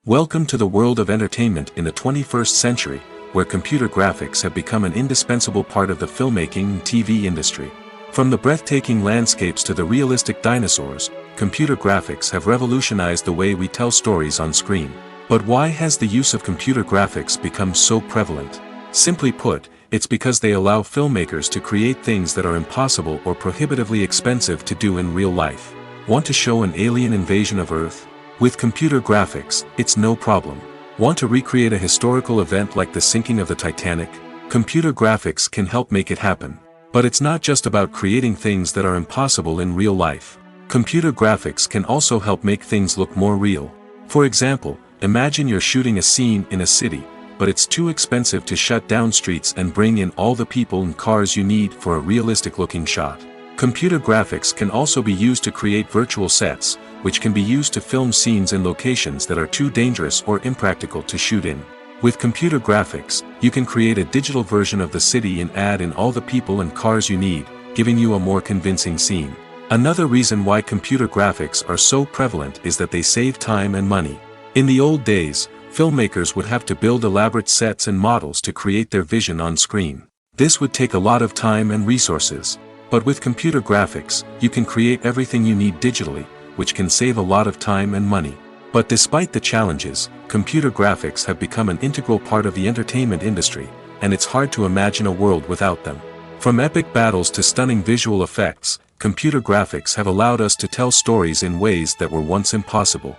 Welcome to the world of entertainment in the 21st century, where computer graphics have become an indispensable part of the filmmaking and TV industry. From the breathtaking landscapes to the realistic dinosaurs, computer graphics have revolutionized the way we tell stories on screen. But why has the use of computer graphics become so prevalent? Simply put, it's because they allow filmmakers to create things that are impossible or prohibitively expensive to do in real life. Want to show an alien invasion of Earth? With computer graphics, it's no problem. Want to recreate a historical event like the sinking of the Titanic? Computer graphics can help make it happen. But it's not just about creating things that are impossible in real life. Computer graphics can also help make things look more real. For example, imagine you're shooting a scene in a city, but it's too expensive to shut down streets and bring in all the people and cars you need for a realistic-looking shot. Computer graphics can also be used to create virtual sets, which can be used to film scenes in locations that are too dangerous or impractical to shoot in. With computer graphics, you can create a digital version of the city and add in all the people and cars you need, giving you a more convincing scene. Another reason why computer graphics are so prevalent is that they save time and money. In the old days, filmmakers would have to build elaborate sets and models to create their vision on screen. This would take a lot of time and resources. But with computer graphics, you can create everything you need digitally, which can save a lot of time and money. But despite the challenges, computer graphics have become an integral part of the entertainment industry, and it's hard to imagine a world without them. From epic battles to stunning visual effects, computer graphics have allowed us to tell stories in ways that were once impossible.